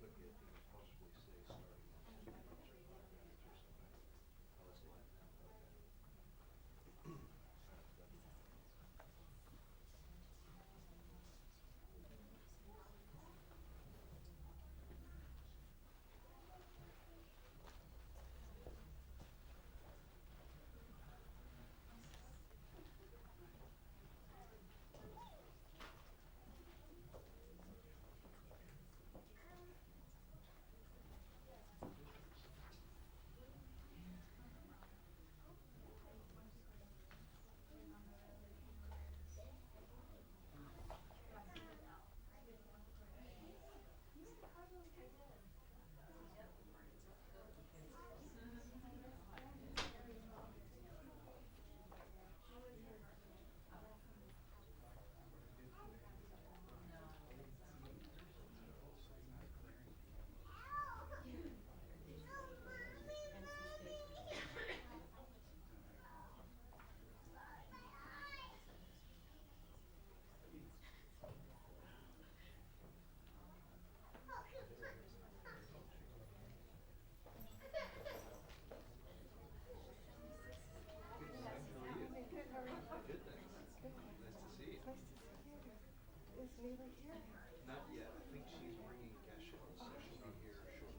cook it, you could possibly say starting at 10 minutes or 5 minutes or something. Now let's let that cook it. Good morning. How are you? Good, how are you? Good, thanks. Good. Nice to see you. Nice to see you. Is Mila here? Not yet. I think she's bringing Geshe, so she'll be here shortly.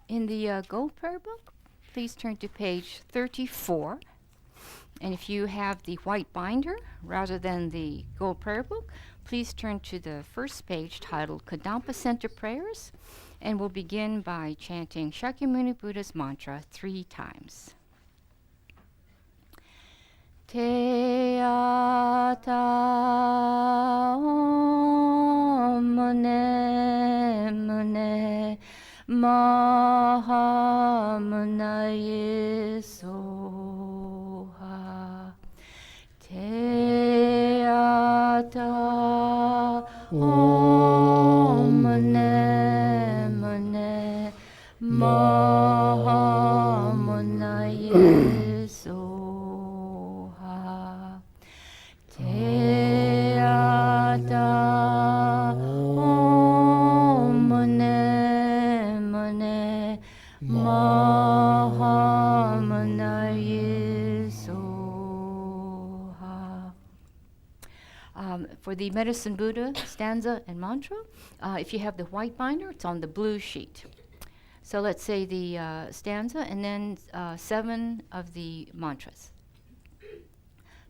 In the Gold Prayer Book, please turn to page 34. And if you have the white binder rather than the Gold Prayer Book, please turn to the first page titled Kadampa Center Prayers, and we'll begin by chanting Shakyamuni Buddha's mantra 3 times. Te ata om mune mune maha munaye soha. Te ata om mune mune maha munaye soha. Te ata om mune mune maha munaye soha. For the Medicine Buddha stanza and mantra, if you have the white binder, it's on the blue sheet. So let's say the stanza and then 7 of the mantras.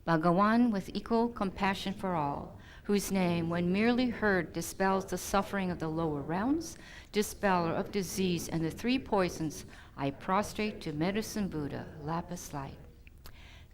Bhagawan with equal compassion for all, whose name, when merely heard, dispels the suffering of the lower realms, dispeller of disease and the 3 poisons, I prostrate to Medicine Buddha, lapis light.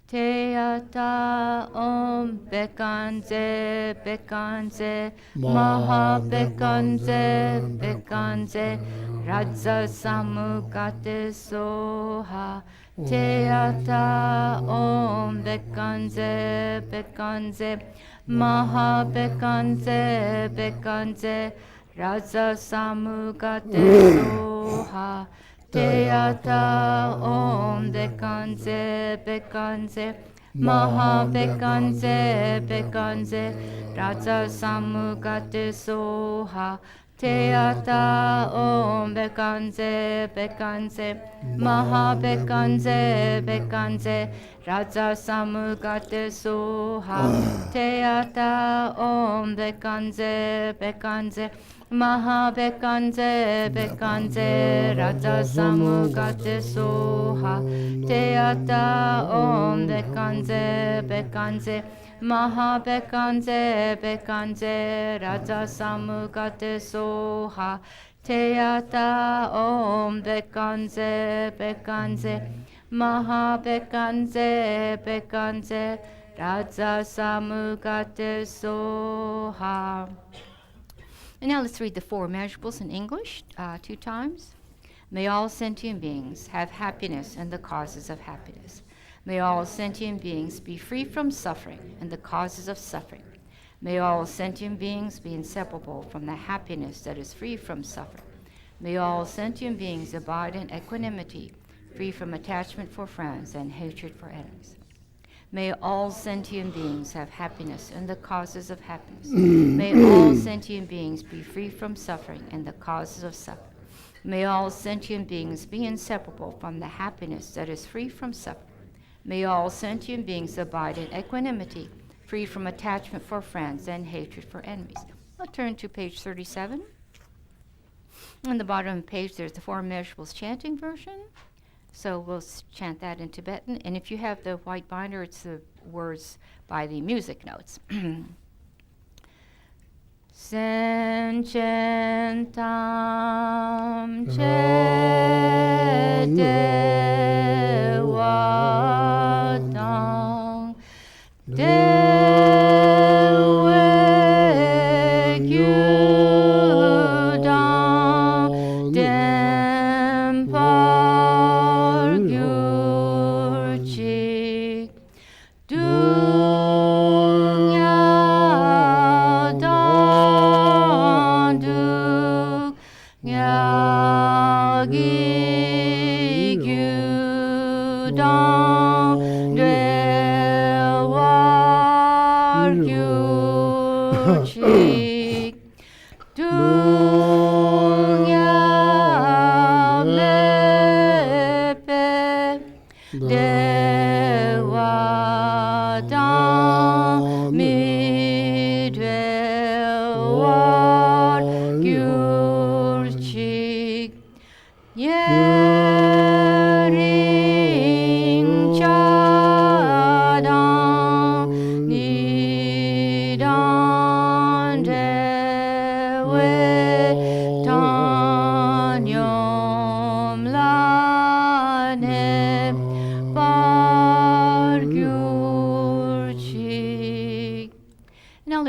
Te ata om bekanze bekanze maha bekanze bekanze radza samukate soha. Te ata om bekanze bekanze maha bekanze bekanze radza samukate soha. Te ata om bekanze bekanze maha bekanze bekanze radza samukate soha. Te ata om bekanze bekanze maha bekanze bekanze radza samukate soha. Te ata om bekanze bekanze maha bekanze bekanze radza samukate soha. Te ata om bekanze bekanze maha bekanze bekanze radza samukate soha. Te ata om bekanze bekanze maha bekanze bekanze radza samukate soha. And now let's read the 4 immeasurables in English 2 times. May all sentient beings have happiness and the causes of happiness. May all sentient beings be free from suffering and the causes of suffering. May all sentient beings be inseparable from the happiness that is free from suffering. May all sentient beings abide in equanimity, free from attachment for friends and hatred for enemies. May all sentient beings have happiness and the causes of happiness. May all sentient beings be free from suffering and the causes of suffering. May all sentient beings be inseparable from the happiness that is free from suffering. May all sentient beings abide in equanimity, free from attachment for friends and hatred for enemies. I'll turn to page 37. On the bottom of the page, there's the 4 immeasurables chanting version. So we'll chant that in Tibetan. And if you have the white binder, it's the words by the music notes. Sen chen tam che de wa tang de we gyu dang dem par gyur chi dung ya dang du ya gi gyu dang de war gyur chi dung ya me pe de wa dang mi de war gyur chi ye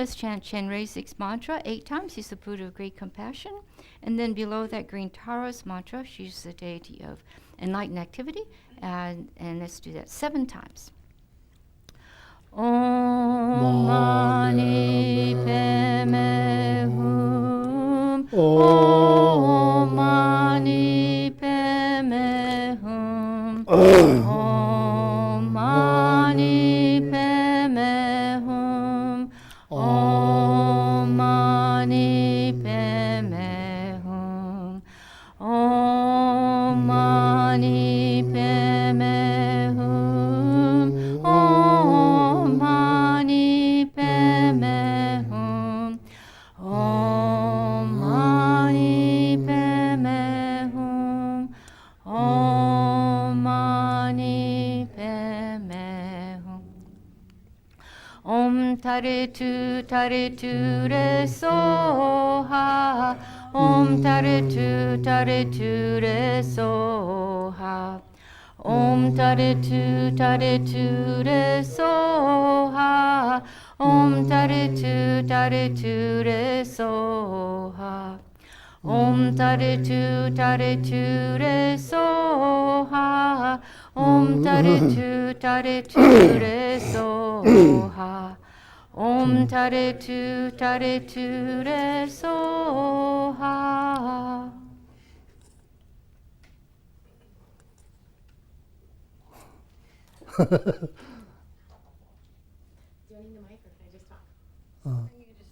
us chant Chenrei's 6 mantra 8 times. He's the Buddha of great compassion. And then below that green Taros mantra, she's the deity of enlightened activity. And let's do that 7 times. Om Mani Padme Hum. Om Mani Padme Hum. Om Mani Padme Hum. Om Mani Padme Hum. Om Mani Padme Hum. Om Mani Padme Hum. Om Mani Padme Hum. Om Mani Padme Hum. Om Taritu Taritu Re Soha. Om Taritu Taritu Re Soha. Om Taritu Taritu Re Soha. Om Taritu Taritu Re Soha. Om Taritu Taritu Re Soha. Om Taritu Taritu Re Soha. Om Taritu Taritu Re Soha. Do I need the mic or can I just talk? You just,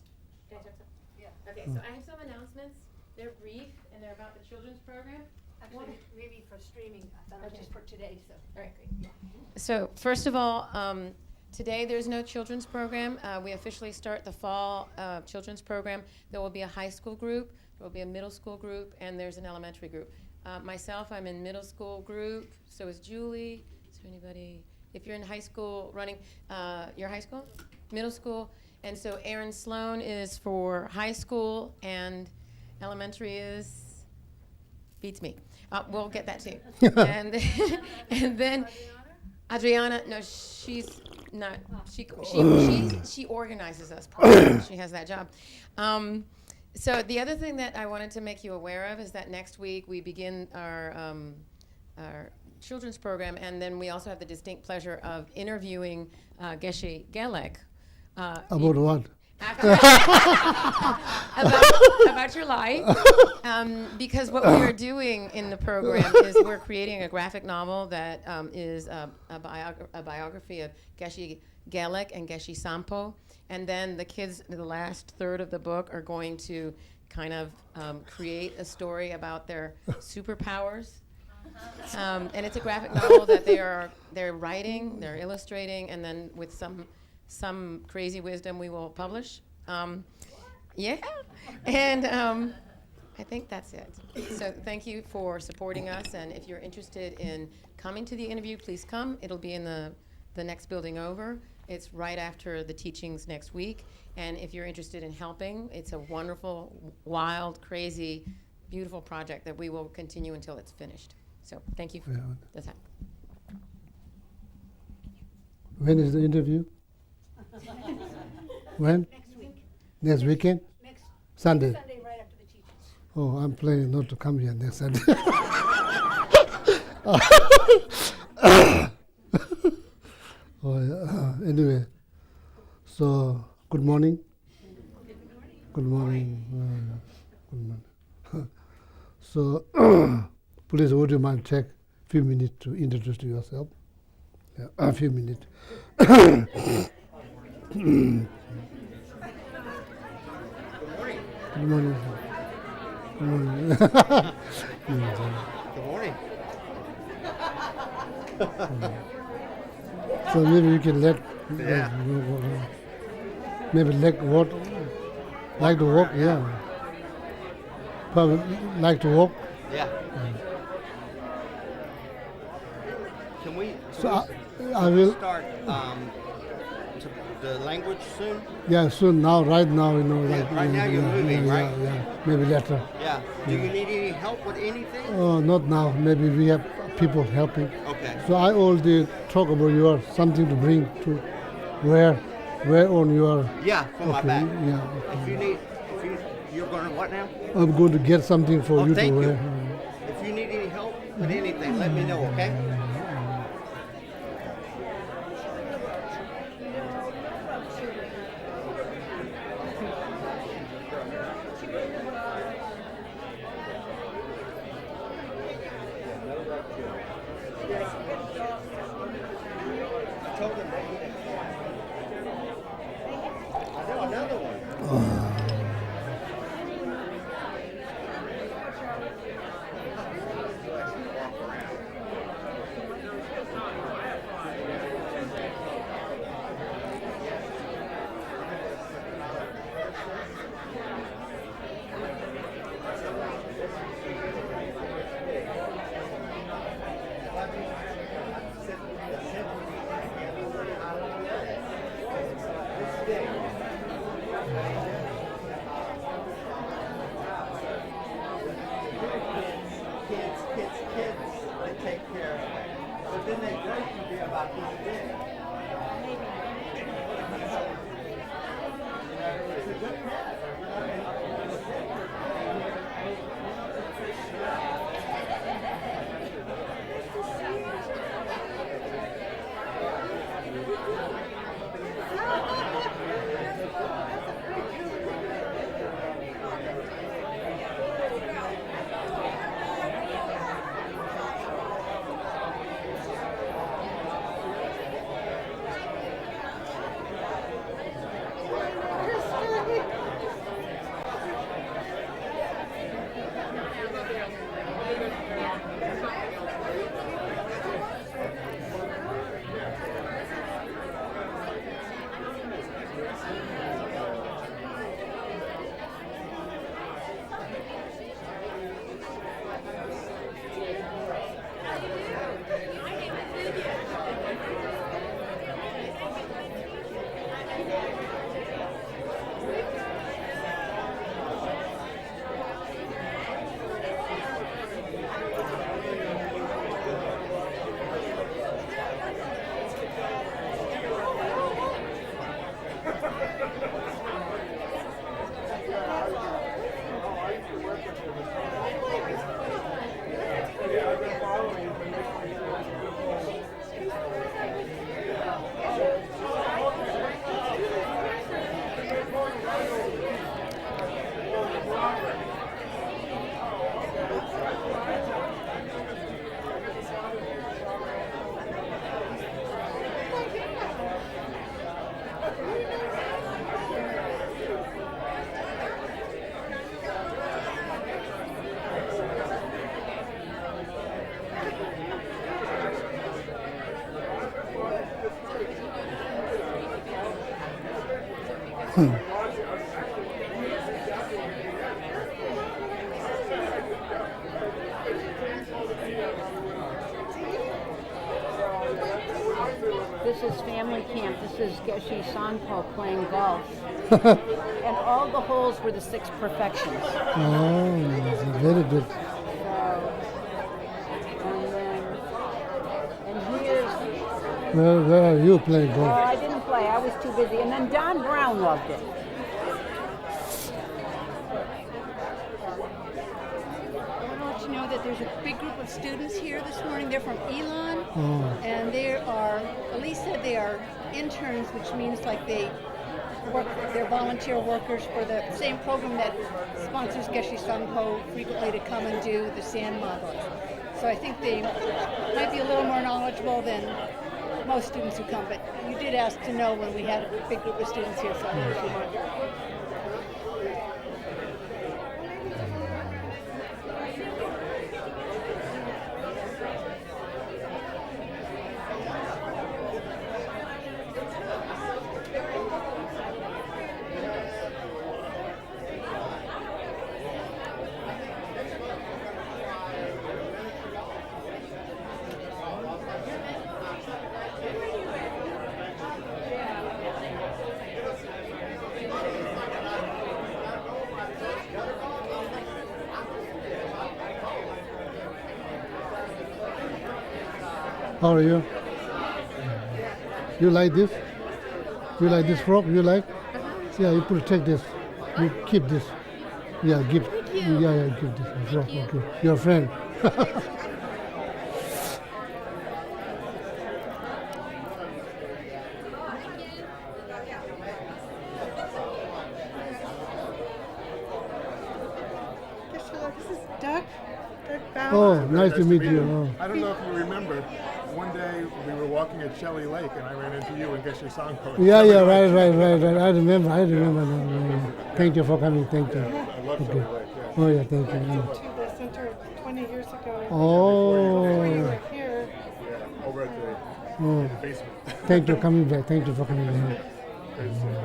Can I just talk? yeah. Okay, so I have some announcements. They're brief and they're about the children's program. Actually, maybe for streaming, I thought it was Okay. just for today, so. All right, great. So first of all, today there's no children's program. We officially start the fall children's program. There will be a high school group, there will be a middle school group, and there's an elementary group. Myself, I'm in middle school group. So is Julie. Is there anybody? If you're in high school running, your high school, middle school, and so Aaron Sloan is for high school, and elementary is beats me. We'll get that too. and then Adriana, no, she's not. She organizes us. She has that job. So the other thing that I wanted to make you aware of is that next week we begin our children's program, and then we also have the distinct pleasure of interviewing Geshe Gelek. About what? about your life, because what we are doing in the program is we're creating a graphic novel that is a biography of Geshe Gelek and Geshe Sampo, and then the kids in the last third of the book are going to kind of create a story about their superpowers. And it's a graphic novel that they're writing, they're illustrating, and then with some crazy wisdom we will publish. Yeah, and I think that's it. So thank you for supporting us, and if you're interested in coming to the interview, please come. It'll be in the next building over. It's right after the teachings next week, and if you're interested in helping, it's a wonderful, wild, crazy, beautiful project that we will continue until it's finished. So thank you for the time. When is the interview? When? Next week. Next weekend? Next Sunday? Sunday, right after the teachings. Oh, I'm planning not to come here next Sunday. Anyway, so good morning. Good morning. Good morning. So, please, would you mind take a few minutes to introduce yourself? Yeah, a few minutes. Good morning. Good morning. Good morning. Good morning. So maybe you can let, Yeah. maybe like what, like to walk, yeah. Probably like to walk. Yeah. Can we So I will, start the language soon? yeah, soon now, right now, you know, like. right now you're moving, right? Yeah, maybe later. Yeah. Do you need any help with anything? Oh, not now, maybe we have people helping. Okay. So I already talk about your something to bring to wear wear on your. Yeah, for my Okay, back. yeah. If you need, you're going to what now? I'm going to get something for Oh, you to thank you. wear. If you need any help with anything, let me know, okay? I told him they needed. I know another one. Kids, they take care of it. But then they break you be about this big. It's a good pet. This is family camp. This is Geshe Sangpo playing golf. And all the holes were the 6 perfections. Oh, that's very good. And here's, Where are you playing golf? I didn't play, I was too busy. And then Don Brown loved it. I want to let you know that there's a big group of students here this morning. They're from Elon, Oh, and they are, Elise said they are interns, which means like they work, they're volunteer workers for the same program that sponsors Geshe Sangpo frequently to come and do the sand modeling. So I think they might be a little more knowledgeable than most students who come, but you did ask to know when we had a big group of students here, so I know if you want. how are you? You like this? You like this frog? You like? Yeah, you put take this. You keep this. Yeah, give. Yeah, give this frog. Okay, your friend. This is Doug. Doug Bauer. Oh, nice to meet you. Oh. I don't know if you remember, one day we were walking at Shelly Lake and I ran into you and Geshe Sangpo. Yeah, right. I remember. That. Thank you for coming. Thank you. I love Shelly Lake, yeah. Oh, yeah, thank you. To the center 20 years ago. Oh. We were here. Yeah, over at Oh. the basement. Thank you for coming back. Thank you for coming back. Thank you so much.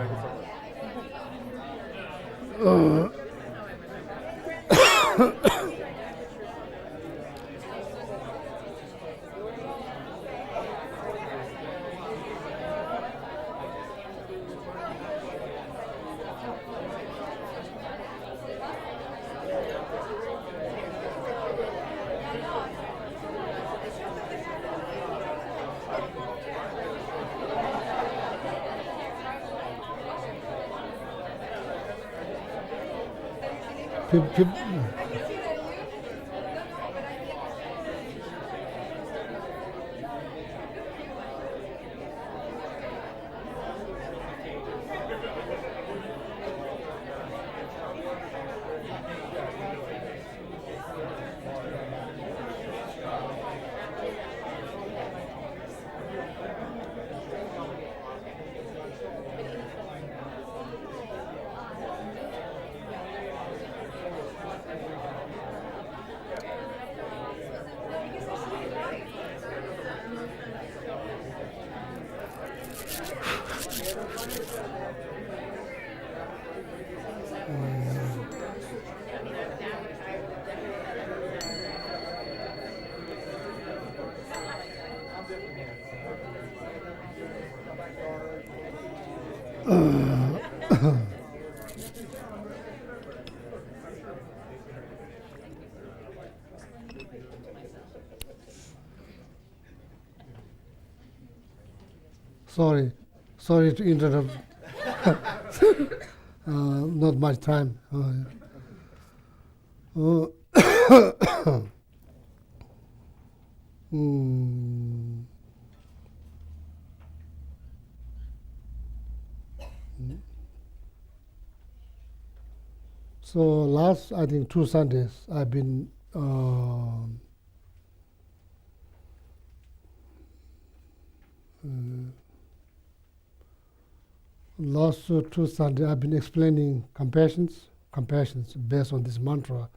Sorry to interrupt. Not much time. So last, I think, 2 Sundays, I've been last 2 Sundays, I've been explaining compassions based on this mantra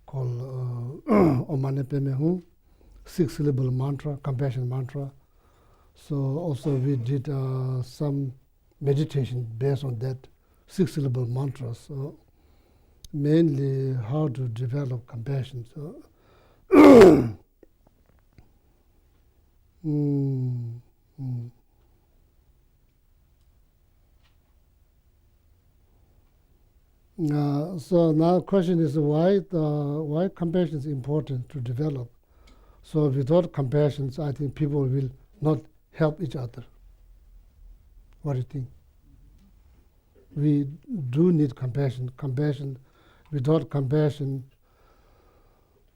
called Om Mani Padme Hum, 6-syllable mantra, compassion mantra. So also we did some meditation based on that 6-syllable mantra. So mainly how to develop compassion. So so now question is why compassion is important to develop. So without compassion, I think people will not help each other. What do you think? We do need compassion. Without compassion,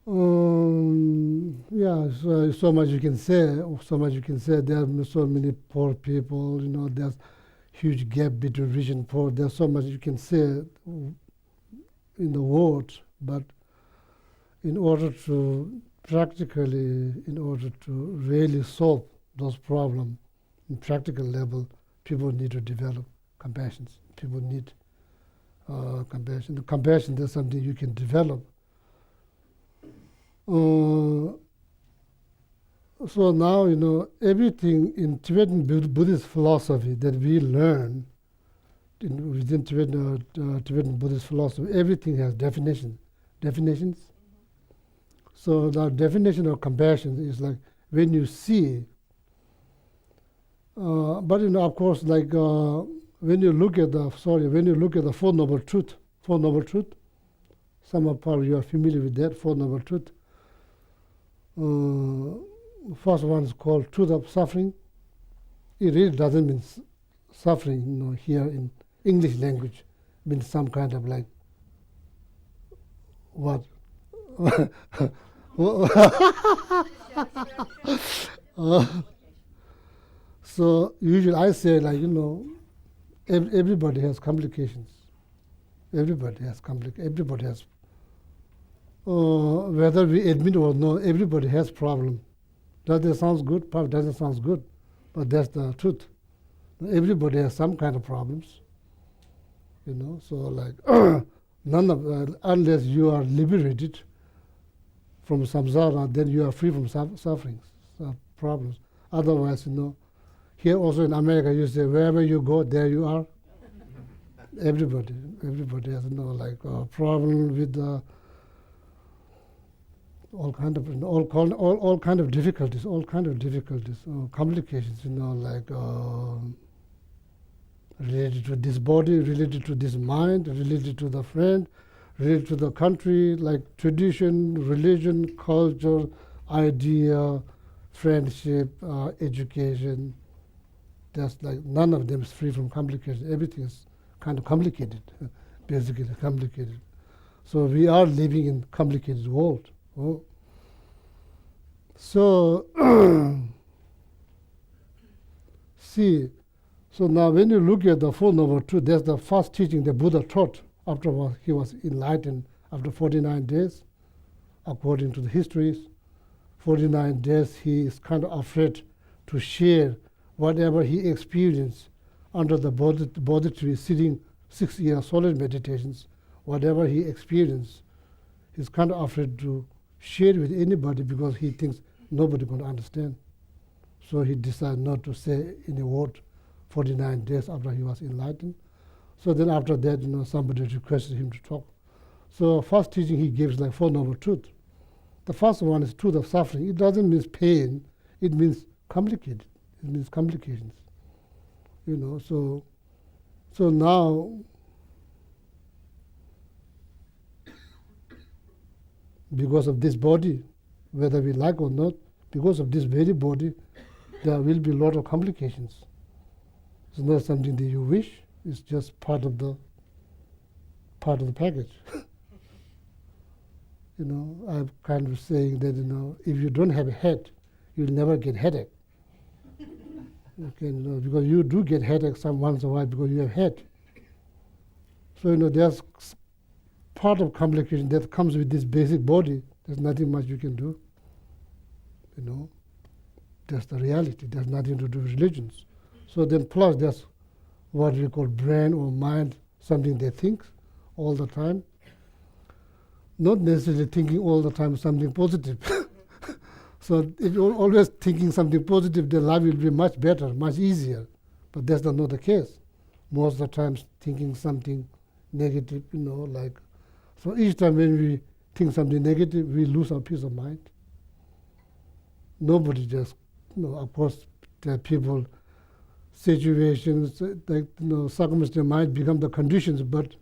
so much you can say. There are so many poor people. There's huge gap between rich and poor. There's so much you can say in the world, but in order to really solve those problems in practical level, people need to develop compassion. People need compassion. The compassion is something you can develop. So now, everything in Tibetan Buddhist philosophy that we learn within Tibetan Buddhist philosophy, everything has definitions. So the definition of compassion is like when you see, but of course, like when you look at the Four Noble Truth, some of you are familiar with that, Four Noble Truth. First one is called truth of suffering. It really doesn't mean suffering, here in English language means some kind of like what? So usually I say like, everybody has complications. Everybody has Everybody has, whether we admit or not, everybody has problem. Does that sound good? Probably doesn't sound good, but that's the truth. Everybody has some kind of problems, So like none of unless you are liberated from samsara, then you are free from sufferings, problems. Otherwise, here also in America, you say wherever you go, there you are. Everybody has like a problem with all kind of difficulties, complications, like related to this body, related to this mind, related to the friend, related to the country, like tradition, religion, culture, idea, friendship, education. That's like none of them is free from complications. Everything is kind of complicated, basically complicated. So we are living in complicated world. Oh. So see, so now when you look at the Four Noble Truths, that's the first teaching the Buddha taught after he was enlightened after 49 days, according to the histories. 49 days he is kind of afraid to share whatever he experienced under the Bodhi tree, sitting 6 years solid meditations, whatever he experienced, he's kind of afraid to share with anybody because he thinks nobody going to understand. So he decided not to say any word 49 days after he was enlightened. So then after that, somebody requested him to talk. So first teaching he gives like Four Noble Truths. The first one is truth of suffering. It doesn't mean pain, it means complicated. It means complications. So now because of this body, whether we like or not, because of this very body, there will be a lot of complications. It's not something that you wish, it's just part of the package. I'm kind of saying that, if you don't have a head, you'll never get headache. Okay, because you do get headache some once in a while because you have head. So, there's part of complication that comes with this basic body. There's nothing much you can do. That's the reality. There's nothing to do with religions. So then plus there's what we call brain or mind, something they think all the time. Not necessarily thinking all the time something positive. So if you're always thinking something positive, then life will be much better, much easier. But that's not the case. Most of the times thinking something negative, like. So each time when we think something negative, we lose our peace of mind. Nobody just, of course, there are people, situations, like, circumstances might become the conditions, but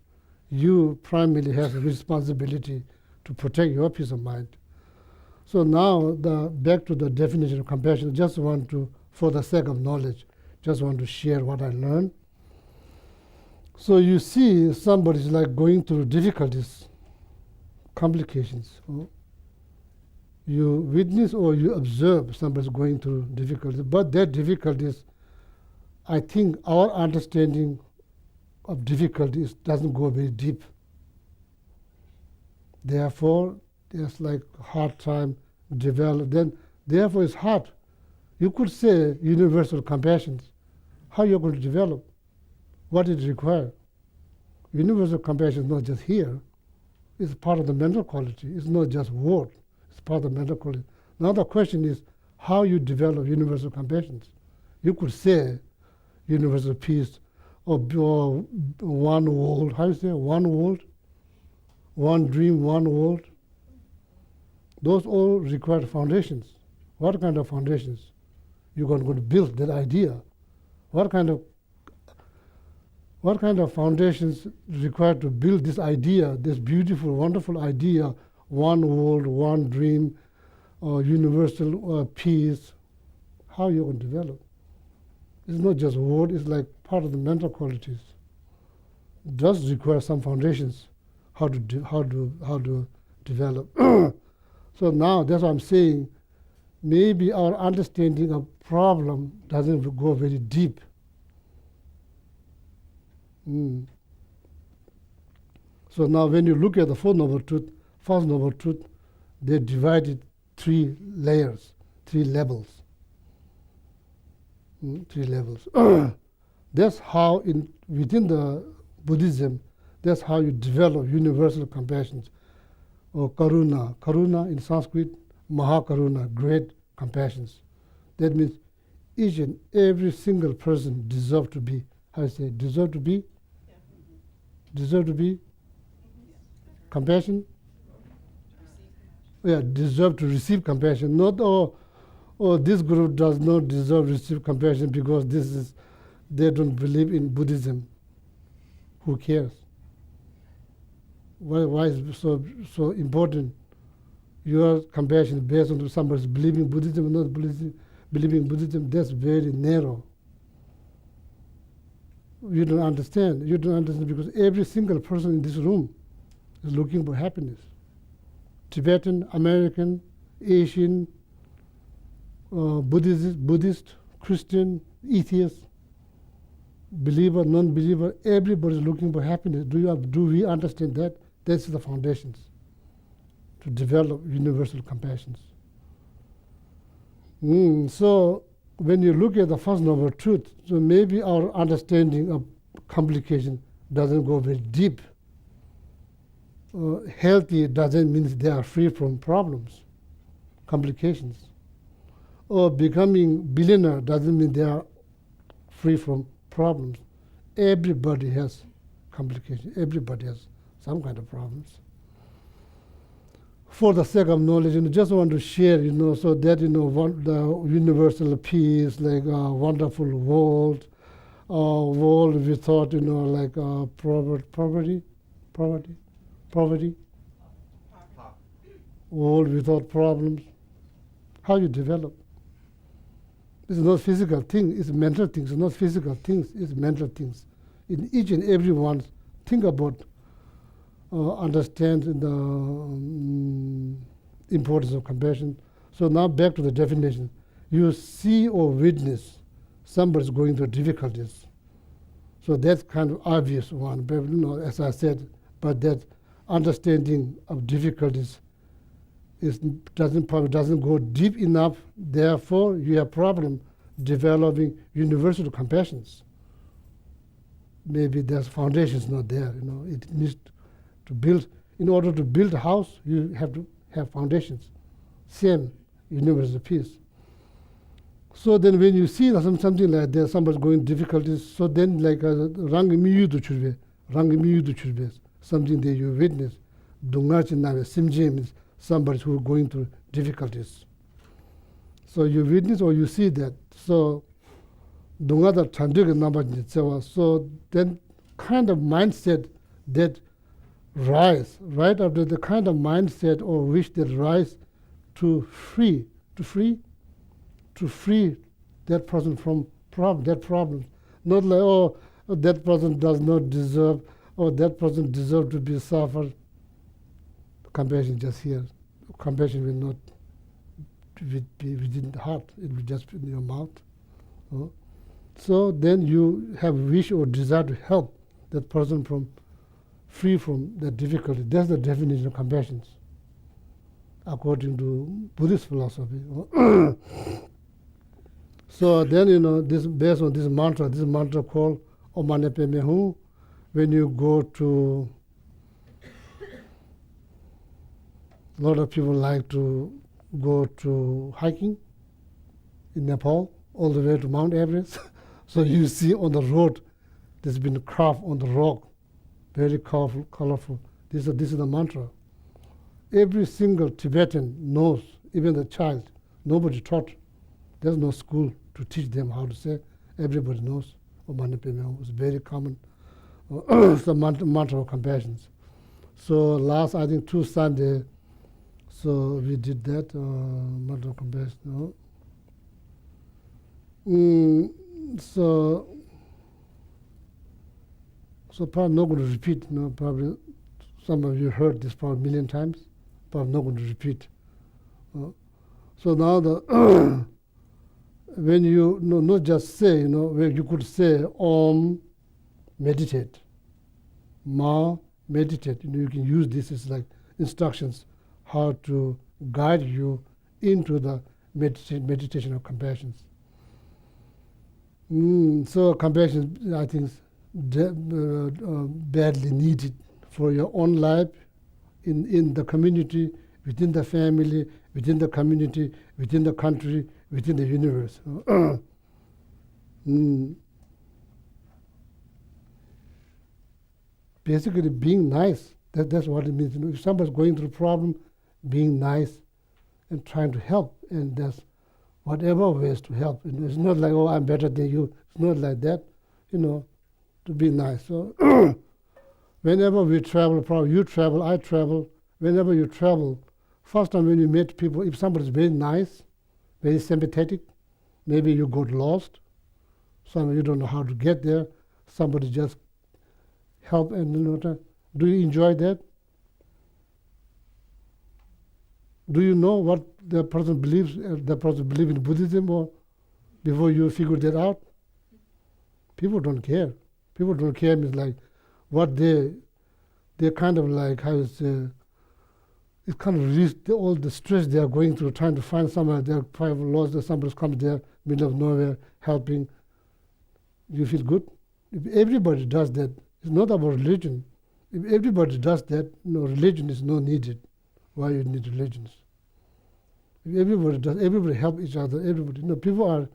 you primarily have a responsibility to protect your peace of mind. So now, back to the definition of compassion, just want to, for the sake of knowledge, just want to share what I learned. So you see somebody's like going through difficulties, complications. You witness or you observe somebody's going through difficulties, but their difficulties, I think our understanding of difficulties doesn't go very deep. Therefore, there's like hard time develop. Then, therefore, it's hard. You could say universal compassion. How you're going to develop? What it requires? Universal compassion is not just here. It's part of the mental quality. It's not just word. It's part of the mental quality. Now the question is how you develop universal compassion. You could say universal peace or one world. How you say one world? One dream, one world. Those all require foundations. What kind of foundations? You're going to build that idea. What kind of foundations required to build this idea, this beautiful, wonderful idea, one world, one dream, universal peace? How are you going to develop? It's not just word, it's like part of the mental qualities. It does require some foundations, how to develop. So now that's what I'm saying. Maybe our understanding of problem doesn't go very deep. So now when you look at the Fourth Noble Truth, First Noble Truth, they divided 3 layers, 3 levels. 3 levels. That's how within the Buddhism, that's how you develop universal compassion, or karuna. Karuna in Sanskrit, mahakaruna, great compassions. That means each and every single person deserve to be, how you say, deserve to be? Deserve to be? Compassion? Yeah, deserve to receive compassion. Not, this group does not deserve to receive compassion because they don't believe in Buddhism. Who cares? Why is it so important? Your compassion based on somebody's believing in Buddhism or not believing in Buddhism, that's very narrow. You don't understand. You don't understand because every single person in this room is looking for happiness. Tibetan, American, Asian, Buddhist, Christian, atheist, believer, non-believer, everybody is looking for happiness. Do we understand that? That's the foundations to develop universal compassions. So when you look at the First Noble Truth, so maybe our understanding of complication doesn't go very deep. Healthy doesn't mean they are free from problems, complications. Or becoming billionaire doesn't mean they are free from problems. Everybody has complications. Everybody has some kind of problems. For the sake of knowledge, just want to share, so that, the universal peace, like a wonderful world, world without, like poverty, world without problems. How you develop? It's not physical thing, it's mental things. It's not physical things, it's mental things. In each and every one, think about, understand the importance of compassion. So now back to the definition. You see or witness somebody's going through difficulties. So that's kind of obvious one, but as I said, but that understanding of difficulties probably doesn't go deep enough. Therefore, you have problem developing universal compassions. Maybe there's foundations not there. It needs to build. In order to build a house, you have to have foundations. Same universal peace. So then, when you see something like that, somebody's going difficulties. So then, like something that you witness, simje means somebody who is going through difficulties. So you witness or you see that. So so then kind of mindset that rise, right after the kind of mindset or wish that rise to free that person from that problem. Not like, that person does not deserve, or that person deserves to be suffered. Compassion just here. Compassion will not be within the heart. It will just be in your mouth. So then you have wish or desire to help that person free from that difficulty. That's the definition of compassion, according to Buddhist philosophy. So then, this based on this mantra called Omane Peme Hu, when you go to, a lot of people like to go to hiking in Nepal, all the way to Mount Everest. So you see on the road, there's been carved on the rock, very colorful. This is the mantra. Every single Tibetan knows, even the child. Nobody taught. There's no school to teach them how to say. Everybody knows. It's very common. It's the mantra of compassion. So last, I think, 2 Sundays, so we did that, mantra of compassion. So probably not going to repeat. Probably some of you heard this probably a million times. Probably not going to repeat. So now the when you not just say, where you could say Om, meditate, Ma, meditate. You can use this as like instructions how to guide you into the meditation of compassion. So compassion, I think, is badly needed for your own life, in the community, within the family, within the community, within the country, within the universe. Basically, being nice, that's what it means. If somebody's going through a problem, being nice and trying to help, and there's whatever ways to help. It's not like, oh, I'm better than you. It's not like that, to be nice. So whenever we travel, probably you travel, I travel, whenever you travel, first time when you meet people, if somebody's very nice, very sympathetic, maybe you got lost, some you don't know how to get there, somebody just help, and do you enjoy that? Do you know what the person believes? The person believes in Buddhism, or before you figure that out? People don't care. People don't care means like what they're kind of like, how you say, it kind of release all the stress they are going through, trying to find somewhere. They're probably lost, or somebody comes there, middle of nowhere, helping. You feel good. If everybody does that, it's not about religion. If everybody does that, religion is not needed. Why you need religions? If everybody does, everybody help each other. Everybody, people are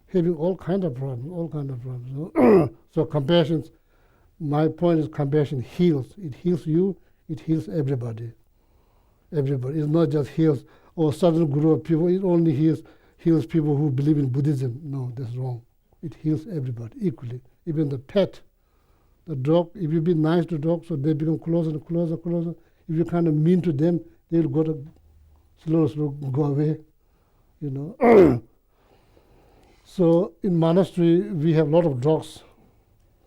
having all kind of problems. So compassion. My point is, compassion heals. It heals you. It heals everybody. Everybody. It's not just heals or certain group of people. It only heals people who believe in Buddhism. No, that's wrong. It heals everybody equally. Even the pet, the dog. If you be nice to dogs, so they become closer and closer, closer. If you're kind of mean to them, they'll go to slow go away. So in monastery, we have a lot of dogs,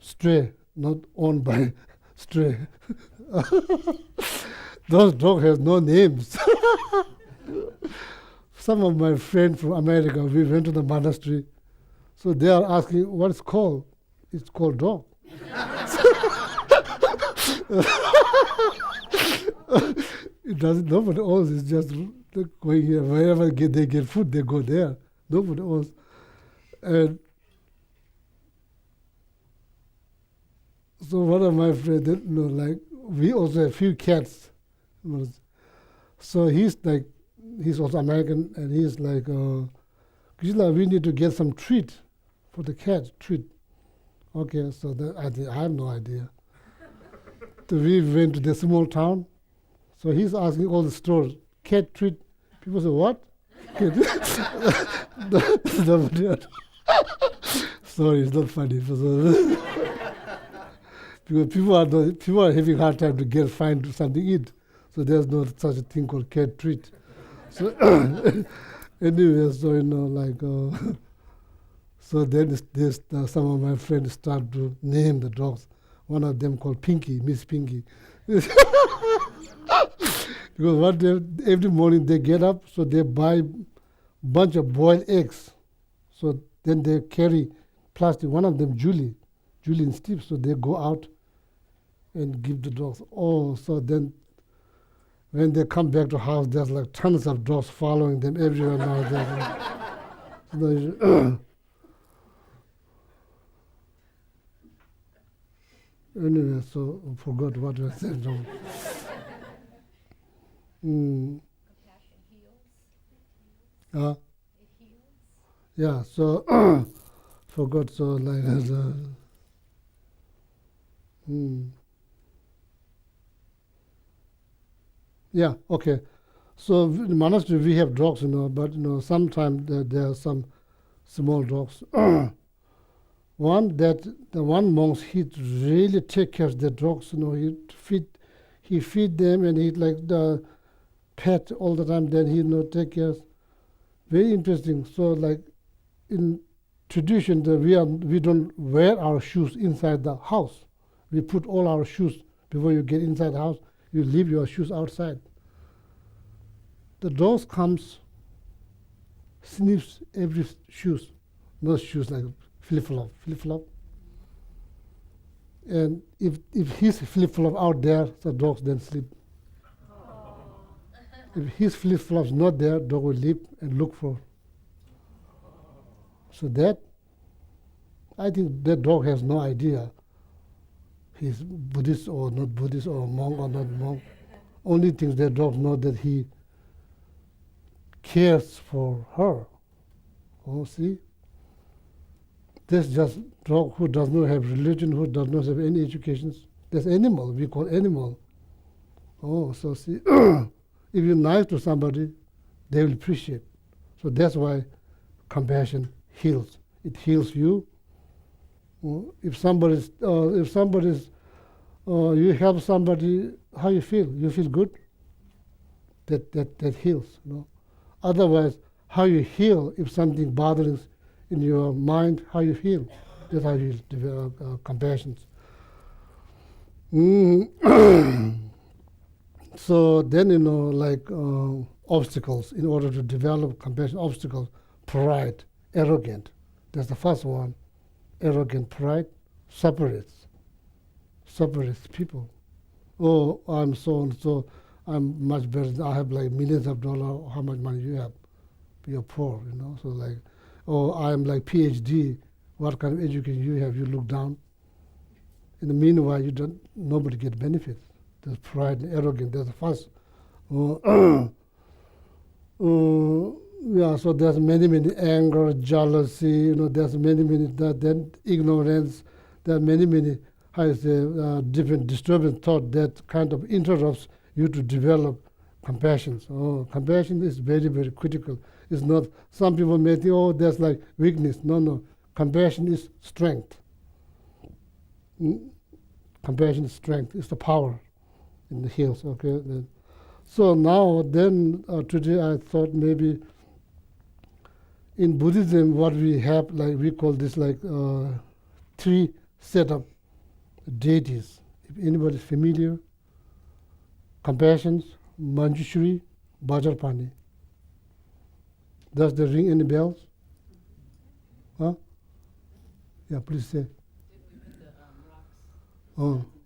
stray, not owned by stray. Those dogs have no names. Some of my friends from America, we went to the monastery, so they are asking what it's called. It's called dog. It doesn't. Nobody owns. It's just going here. Wherever they get food, they go there. Nobody owns. And so one of my friends, like we also have a few cats. So he's also American, and he's like, Geshe-la, we need to get some treat for the cat. Treat. Okay, so I have no idea. So we went to the small town. So he's asking all the stores, cat treat. People say, what? Sorry, it's not funny. Because people are having a hard time to find something to eat. So there's no such a thing called cat treat. So anyway, so so then some of my friends start to name the dogs. One of them called Pinky, Miss Pinky. Because every morning they get up, so they buy a bunch of boiled eggs. So then they carry plastic. One of them, Julie and Steve, so they go out and give the dogs. So then when they come back to house, there's like tons of dogs following them everywhere now. Anyway, so I forgot what I said. Compassion heals. It heals. Yeah, so forgot, so like Yeah, okay. So in the monastery we have dogs, but sometimes there are some small dogs. The one monk, he really take care of the dogs. He feed them, and he like the pet all the time. Then he take care. Very interesting. So like in tradition that we don't wear our shoes inside the house. We put all our shoes before you get inside the house. You leave your shoes outside. The dog comes, sniffs every shoes, not shoes like flip-flop. And if his flip-flop out there, the dogs then sleep. If his flip-flops not there, dog will leap and look for. So that, I think that dog has no idea he's Buddhist or not Buddhist or monk or not monk. Only thing that dog knows that he cares for her. Oh, see? That's just dog who does not have religion, who does not have any education. That's animal, we call animal. Oh, so see, if you're nice to somebody, they will appreciate. So that's why compassion heals. It heals you. If somebody's, you help somebody, how you feel? You feel good? That heals. You know? Otherwise, how you heal if something bothering in your mind, how you feel? That's how you develop compassion. So then, like obstacles, in order to develop compassion, obstacles, pride, arrogant. That's the first one. Arrogant pride separates people. Oh, I'm so and so, I'm much better. I have like millions of dollars. How much money you have? You're poor, So like, oh, I'm like PhD. What kind of education you have? You look down. In the meanwhile, nobody get benefits. There's pride and arrogance. That's the first. Yeah, so there's many anger, jealousy. There's many then ignorance. There are many how you say different disturbing thought that kind of interrupts you to develop compassion. So compassion is very critical. It's not. Some people may think, oh, that's like weakness. No. Compassion is strength. Compassion is strength. It's the power in the heels. Okay. So now, then today I thought maybe in Buddhism, what we have, like we call this like 3 set of deities. If anybody is familiar, compassion, Manjushri, Bhajarpani. Does that ring any bells? Huh? Yeah, please say. Did we put the rocks in the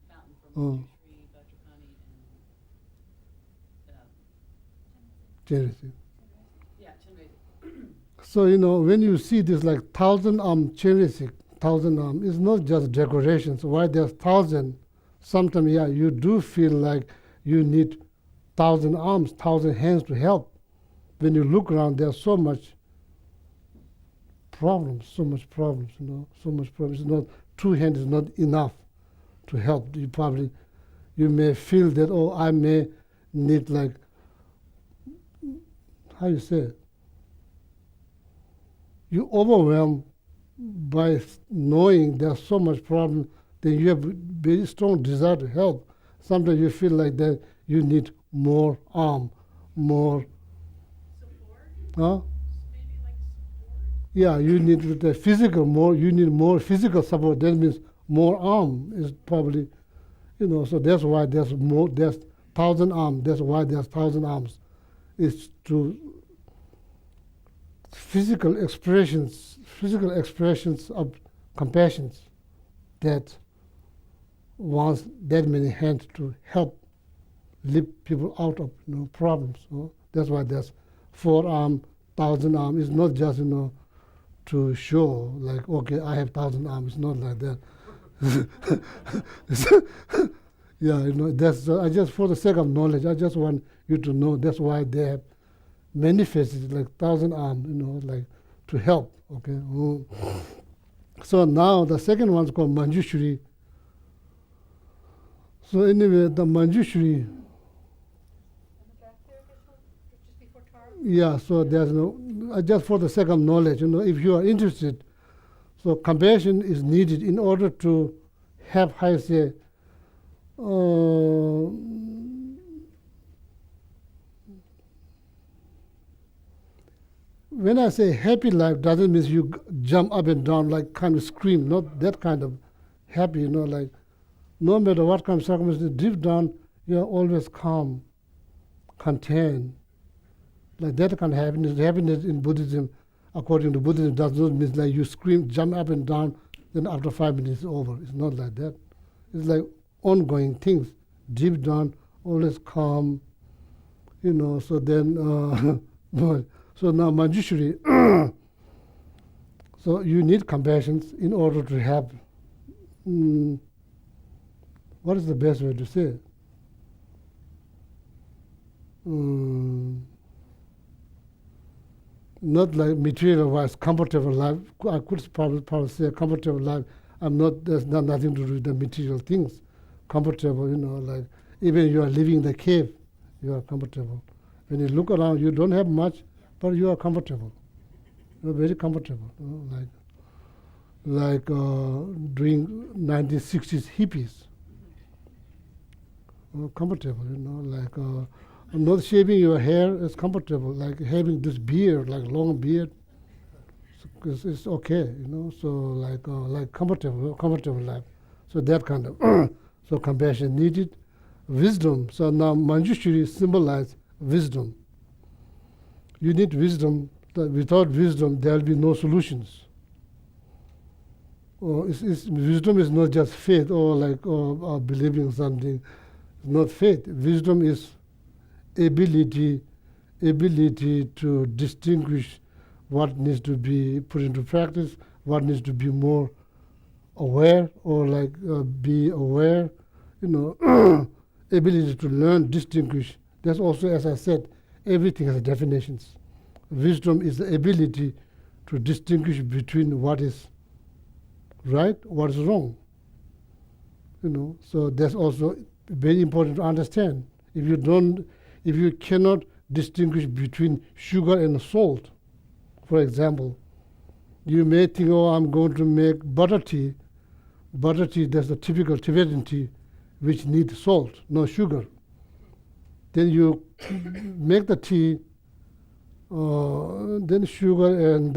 fountain for Manjushri, Vajrapani, and Charity. yeah, Chenrezig. So, when you see this like 1,000-arm Chenrezig, 1,000-arm, it's not just decorations. Why there's 1,000? Sometimes, yeah, you do feel like you need 1,000 arms, 1,000 hands to help. When you look around, there's so much problems, so much problems. It's not, 2 hands is not enough to help. You may feel that, oh, I may need like, how you say it? You overwhelmed by knowing there's so much problem, then you have very strong desire to help. Sometimes you feel like that you need more arm, more. Support? Huh? Maybe like support? Yeah, you need the physical more. You need more physical support. That means more arm is probably, So that's why there's more. There's 1,000 arms. That's why there's 1,000 arms. It's to physical expressions of compassion that wants that many hands to help lift people out of problems. That's why there's 4 arm, 1,000 arm. It's not just to show like, okay, I have 1,000 arms. It's not like that. Yeah, that's I just for the sake of knowledge. I just want you to know that's why they have many faces, like 1,000 arms, like to help. Okay. So now the second one's called Manjushri. So anyway, the Manjushri. Yeah, so there's just for the sake of knowledge, if you are interested. So compassion is needed in order to have, how you say, when I say happy life, doesn't mean you jump up and down like kind of scream, not that kind of happy, like no matter what kind of circumstances, deep down, you're always calm, content. Like that kind of happiness. Happiness in Buddhism, according to Buddhism, does not mean like you scream, jump up and down, then after 5 minutes it's over. It's not like that. It's like ongoing things, deep down, always calm, so then, so now Manjushri, so you need compassion in order to have, what is the best way to say it? Not like material-wise, comfortable life. I could probably say a comfortable life. There's nothing to do with the material things. Comfortable, like even you are living in the cave, you are comfortable. When you look around, you don't have much, but you are comfortable. You're very comfortable, like during 1960s hippies. Comfortable, like not shaving your hair is comfortable, like having this beard, like long beard, it's okay, so like comfortable life. So that kind of, so compassion needed. Wisdom, so now Manjushri symbolizes wisdom. You need wisdom. Without wisdom, there will be no solutions. Wisdom is not just faith or believing something. It's not faith. Wisdom is ability to distinguish what needs to be put into practice, what needs to be more aware or be aware, ability to learn, distinguish. That's also, as I said, everything has definitions. Wisdom is the ability to distinguish between what is right, what is wrong. So that's also very important to understand. If you cannot distinguish between sugar and salt, for example, you may think, I'm going to make butter tea. Butter tea, that's a typical Tibetan tea, which needs salt, no sugar. Then you make the tea, then sugar and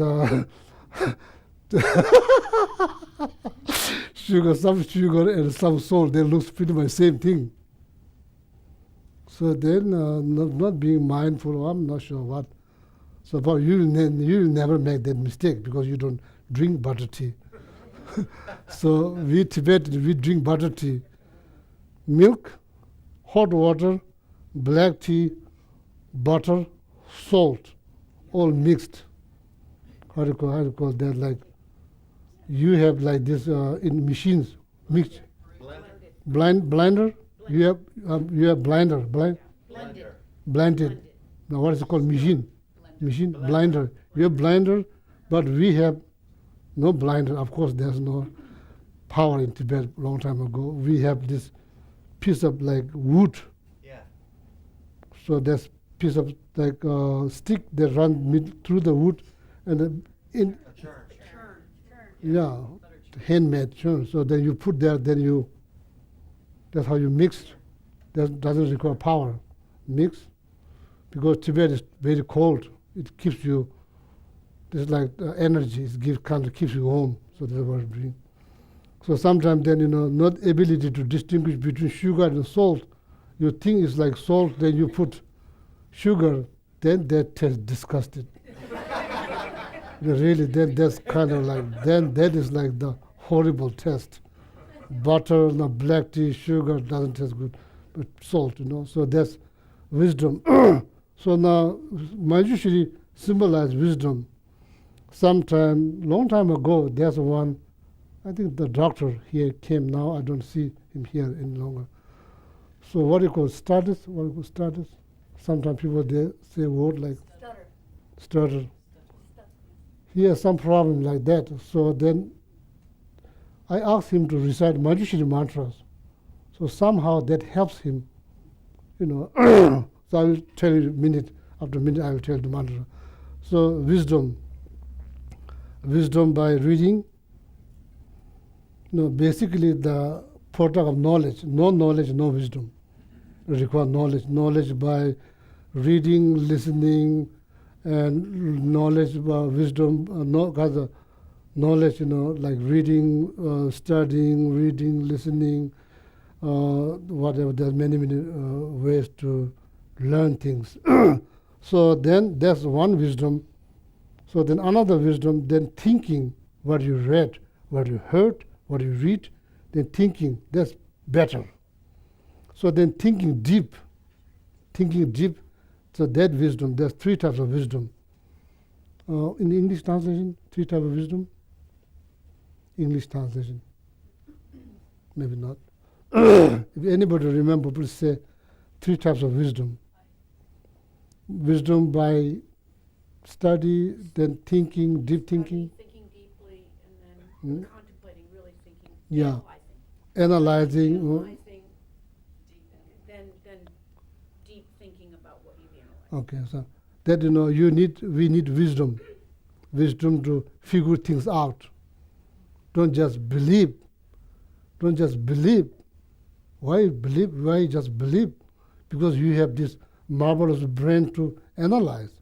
some sugar and some salt, they look pretty much the same thing. So then, not being mindful, I'm not sure what. So but you will never make that mistake because you don't drink butter tea. So we Tibetans, we drink butter tea. Milk, hot water, black tea, butter, salt, all mixed. How do you call that? Like you have like this in machines mixed. Blender. You have blender. Blended. Now what is it called? Machine. Blender. You have blender, but we have no blender. Of course, there's no power in Tibet a long time ago. We have this piece of like wood. Yeah. So there's piece of like stick that run through the wood, and in Churn. yeah, handmade churn. So then you put there, that's how you mix. That doesn't require power. Mix, because Tibet is very cold. It keeps you. It's like energy. It keeps you warm. So that's what I'm doing. So sometimes then not ability to distinguish between sugar and salt. You think it's like salt, then you put sugar, then that tastes disgusting. Really, then that's kind of like that is like the horrible taste. Butter, black tea, sugar doesn't taste good, but salt, So that's wisdom. So now Manjushri symbolizes wisdom. Long time ago, there's one. I think the doctor here came now. I don't see him here any longer. So what do you call status? Sometimes people they say a word like stutter. He has some problem like that. So then I asked him to recite Manjushri mantras. So somehow that helps him, So I will tell you minute after minute. I will tell the mantra. So wisdom by reading. Basically the product of knowledge. No knowledge, no wisdom. It requires knowledge. Knowledge by reading, listening, and knowledge, wisdom, knowledge, like reading, studying, reading, listening, whatever. There's many ways to learn things. So then that's one wisdom. So then another wisdom, then thinking what you read, what you heard, what you read, then thinking, that's better. So then thinking deep, so that wisdom, there's 3 types of wisdom. In the English translation, 3 types of wisdom. English translation. Maybe not. If anybody remember, please say 3 types of wisdom. Wisdom by study, then thinking, deep thinking. Thinking deeply, and then contemplating, really thinking. Yeah. Analyzing. Analyzing. Then deep thinking about what you've analyzed. Okay, so that we need wisdom to figure things out. Don't just believe. Why believe? Why just believe? Because you have this marvelous brain to analyze,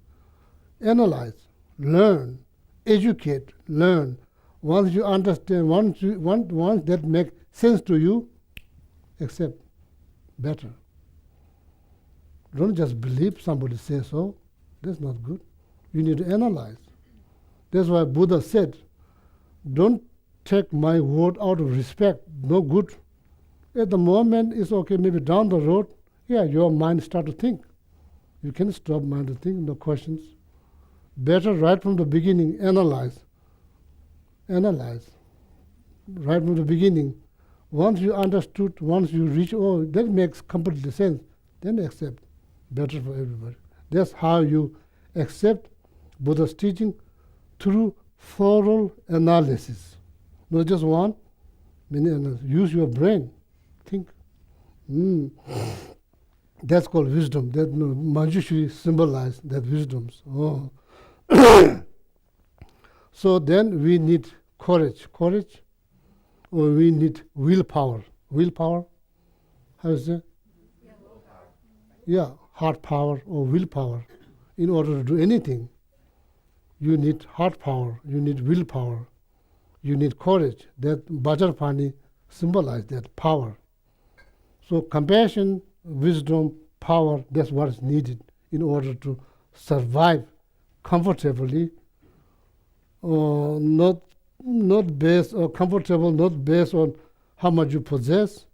learn, educate, learn. Once you understand, once that makes sense to you, accept better. Don't just believe somebody says so. That's not good. You need to analyze. That's why Buddha said, don't take my word out of respect. No good. At the moment, it's okay. Maybe down the road, your mind start to think. You can stop mind to think, no questions. Better right from the beginning, analyze. Right from the beginning. Once you understood, once you reach, that makes completely sense, then accept. Better for everybody. That's how you accept Buddha's teaching, through thorough analysis. Not just one, many analysis. Use your brain. Think. That's called wisdom. That Manjushri symbolized that wisdoms. So then we need courage, or we need willpower. Willpower, how is it? Heart power or willpower. In order to do anything, you need heart power, you need willpower, you need courage. That Bhajarapani symbolized that power. So compassion, wisdom, power, that's what is needed in order to survive comfortably, not based or comfortable, not based on how much you possess.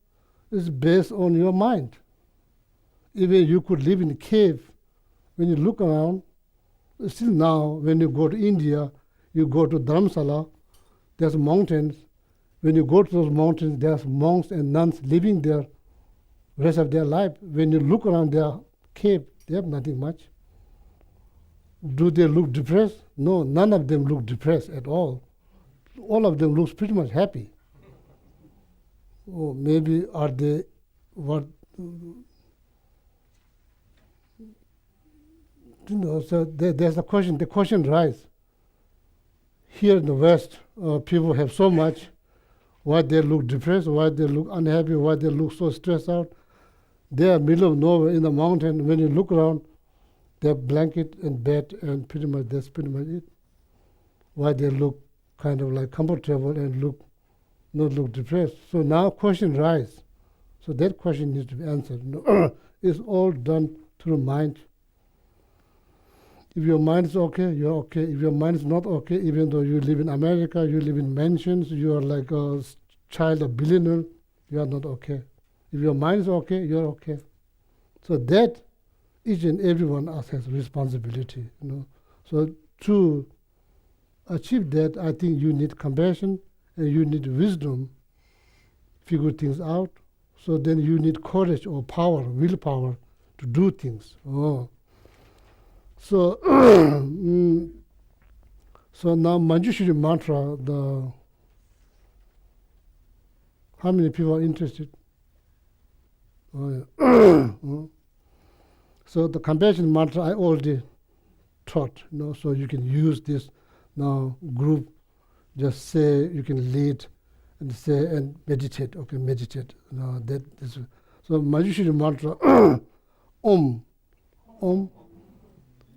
It's based on your mind. Even you could live in a cave. When you look around, still now, when you go to India, you go to Dharamsala, there's mountains. When you go to those mountains, there's monks and nuns living there rest of their life. When you look around their cave, they have nothing much. Do they look depressed? No, none of them look depressed at all. All of them look pretty much happy. Or maybe are they what? So there's a question. The question arises. Here in the West, people have so much. Why they look depressed? Why they look unhappy? Why they look so stressed out? They are middle of nowhere in the mountain. When you look around, they have blanket and bed, and pretty much that's pretty much it. Why they look kind of like comfortable and not look depressed? So now question arises. So that question needs to be answered. It's all done through mind. If your mind is okay, you're okay. If your mind is not okay, even though you live in America, you live in mansions, you are like a child of billionaire, you are not okay. If your mind is okay, you're okay. So that each and every one of us has responsibility. So to achieve that, I think you need compassion and you need wisdom, figure things out. So then you need courage or power, willpower to do things. So, so now Manjushri mantra, how many people are interested? So the compassion mantra I already taught, so you can use this now group, just say, you can lead and say and meditate, meditate. That is, so Manjushri mantra, Om,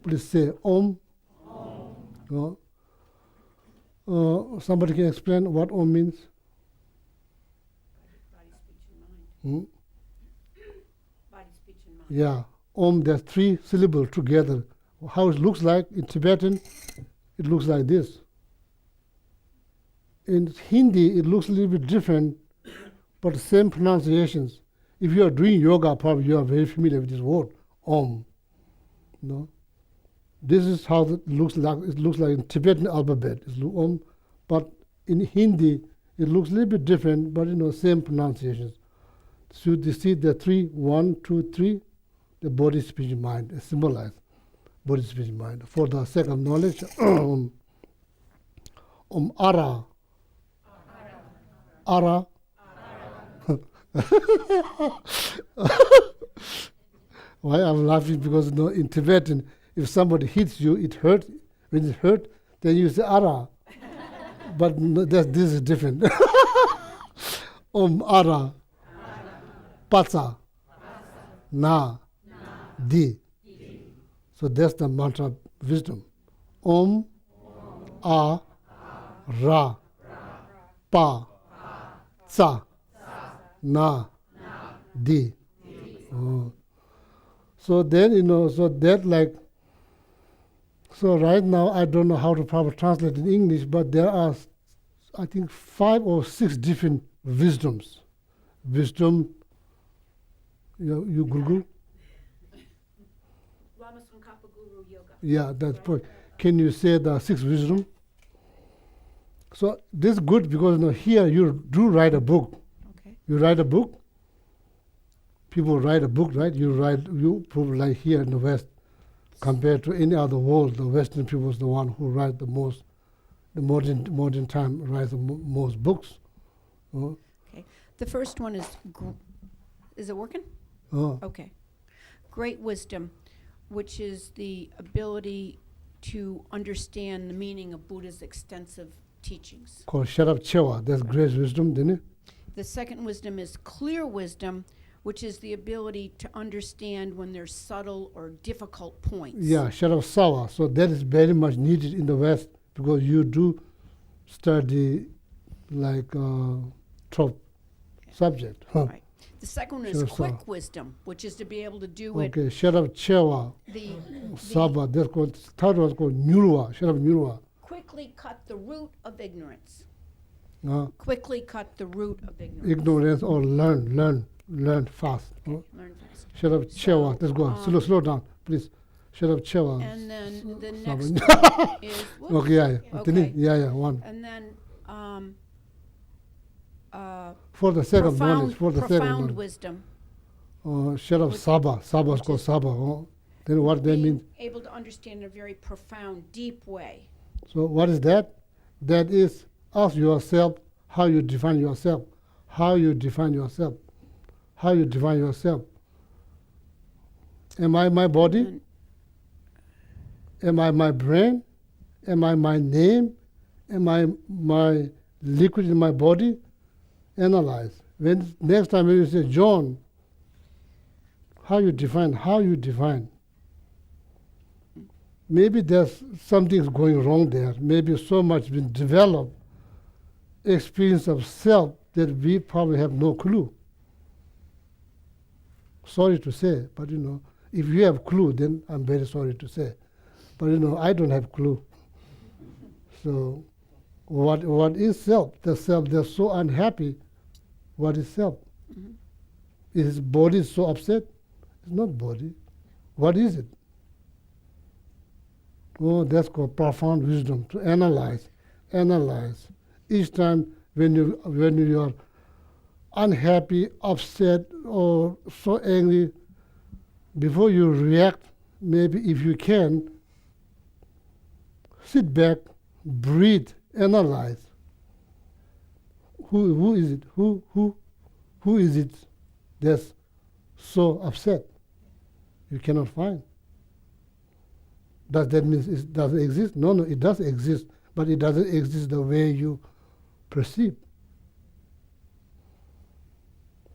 please say Om. No? Somebody can explain what Om means? Body, speech, and mind. Hmm? Body, speech, and mind. Yeah. Om, there's 3 syllables together. How it looks like in Tibetan, it looks like this. In Hindi, it looks a little bit different, but same pronunciations. If you are doing yoga, probably you are very familiar with this word, Om. No? This is how it looks like. It looks like in Tibetan alphabet. It's Om, but in Hindi, it looks a little bit different, but same pronunciations. So you see the 3, 1, 2, 3, the body, speech, mind. It symbolizes body, speech, mind. For the sake of knowledge, Ara. Ara. Why I'm laughing? Because in Tibetan, if somebody hits you, it hurts. When it hurts, then you say Ara. But this is different. Ara. Patsa. Na. Di. So that's the mantra of wisdom. Om. A. Ra. Pa. Tsa. Na. Di. So then, so that so right now I don't know how to properly translate in English, but there are, I think, 5 or 6 different wisdoms. Wisdom, you Google? Ramasankapa Guru Yoga. Yeah, that's point. Can you say the 6 wisdom? So this is good because here you do write a book. Okay. You write a book. People write a book, right? You probably like here in the West, compared to any other world, the Western people is the one who write the most. The modern time writes the most books. Okay. The first one is it working? Okay. Great wisdom, which is the ability to understand the meaning of Buddha's extensive teachings. Called Sharap Chewa. That's great wisdom, didn't it? The second wisdom is clear wisdom, which is the ability to understand when there's subtle or difficult points. Yeah, Sharap Sawa. So that is very much needed in the West because you do study top subject. Right. The second one is Sharap quick Sawa. wisdom, which is to be able to do it. Okay, Sharap Chewa. The Saba. That's called, third one is called Nyurwa. Sharap Nyurwa. quickly cut the root of ignorance. Uh, Quickly cut the root of ignorance. ignorance or learn fast. Learn fast. Sharap Chewa. Let's go. Slow down, please. Sharap Chewa. And then the Saba. next one is whoops. Okay, yeah. Okay. Yeah, one. And then For the second knowledge, profound knowledge. wisdom. Sharap Saba. Saba is called Saba. Then what that Being means? able to understand in a very profound, deep way. So what is that? That is, ask yourself how you define yourself. How you define yourself. How you define yourself. Am I my body? And Am I my brain? Am I my name? Am I my liquid in my body? Analyze. When next time when you say John, how you define. Maybe there's something going wrong there. Maybe so much been developed experience of self that we probably have no clue. Sorry to say, but if you have clue, then I'm very sorry to say. But I don't have clue. So what is self? The self, they're so unhappy. What is self? Mhm. Is his body so upset? It's not body. What is it? Oh, that's called profound wisdom, to analyze. Each time when you are unhappy, upset, or so angry, before you react, maybe if you can, sit back, breathe, analyze. Who is it? Who is it that's so upset? You cannot find. Does that mean it doesn't exist? No, it does exist, but it doesn't exist the way you perceive.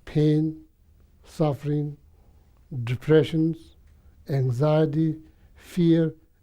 Pain, suffering, depressions, anxiety, fear,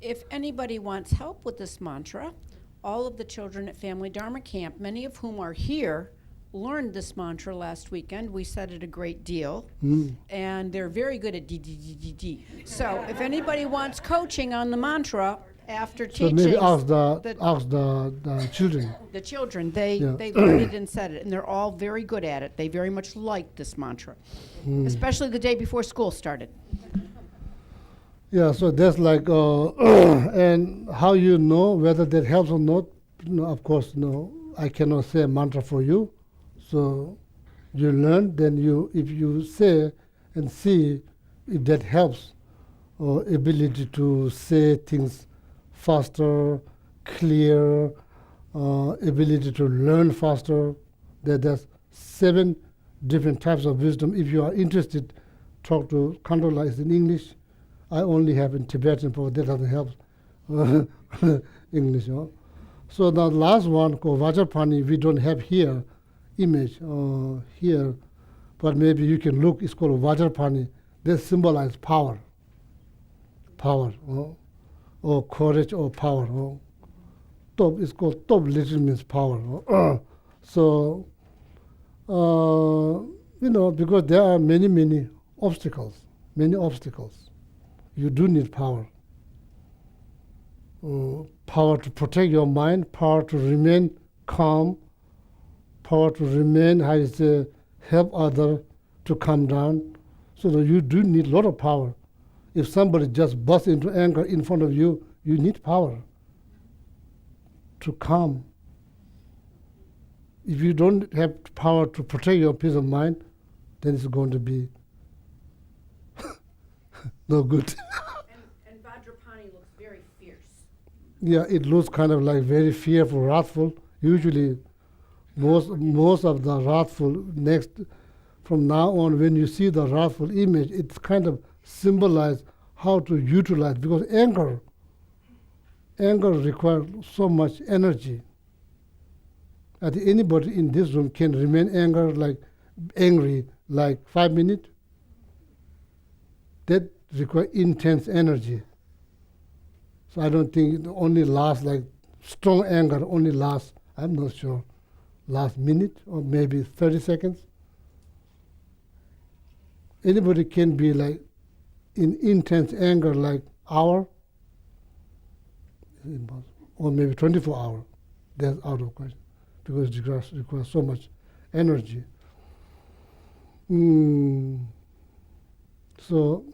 If anybody wants help with this mantra, all of the children at Family Dharma Camp, many of whom are here, learned this mantra last weekend. We said it a great deal, and they're very good at D. So if anybody wants coaching on the mantra after So teaching, maybe ask the children. the children, they Yeah. learned it and said it, and they're all very good at it. They very much like this mantra, especially the day before school started. Yeah, so that's like, and how you know whether that helps or not? No, of course, no. I cannot say a mantra for you. So you learn, then if you say and see if that helps, or ability to say things faster, clear, ability to learn faster. There's 7 different types of wisdom. If you are interested, talk to Kandola is in English. I only have in Tibetan, but that doesn't help English. You know? So the last one, called Vajrapani, we don't have here, image here, but maybe you can look, it's called Vajrapani. They symbolize power, or courage or power. Top is called top, literally means power. So, because there are many obstacles, you do need power. Power to protect your mind, power to remain calm, power to remain, help others to calm down. So that you do need a lot of power. If somebody just busts into anger in front of you, you need power to calm. If you don't have power to protect your peace of mind, then it's going to be no good. And Vajrapani looks very fierce. Yeah, it looks kind of like very fearful, wrathful. Usually, most of the wrathful from now on, when you see the wrathful image, it's kind of symbolize how to utilize, because anger requires so much energy. I think anybody in this room can remain angry like 5 minutes. That requires intense energy. So I don't think it only lasts like strong anger only lasts, I'm not sure, last minute or maybe 30 seconds. Anybody can be like in intense anger like hour, or maybe 24 hours. That's out of question, because it requires so much energy. So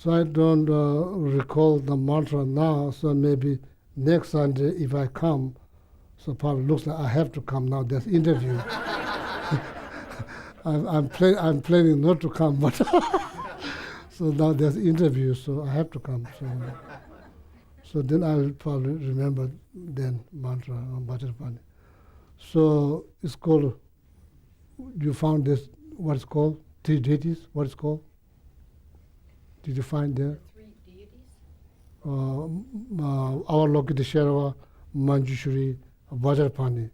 I don't recall the mantra now, so maybe next Sunday if I come, so probably looks like I have to come now, there's interview. I'm planning not to come, but so now there's interview, so I have to come. So then I'll probably remember then mantra on Vajrapani. So it's called, you found this, what it's called? 3 deities, what it's called? Did you find there? 3 deities? Avalokiteshvara, Manjushri, Vajrapani.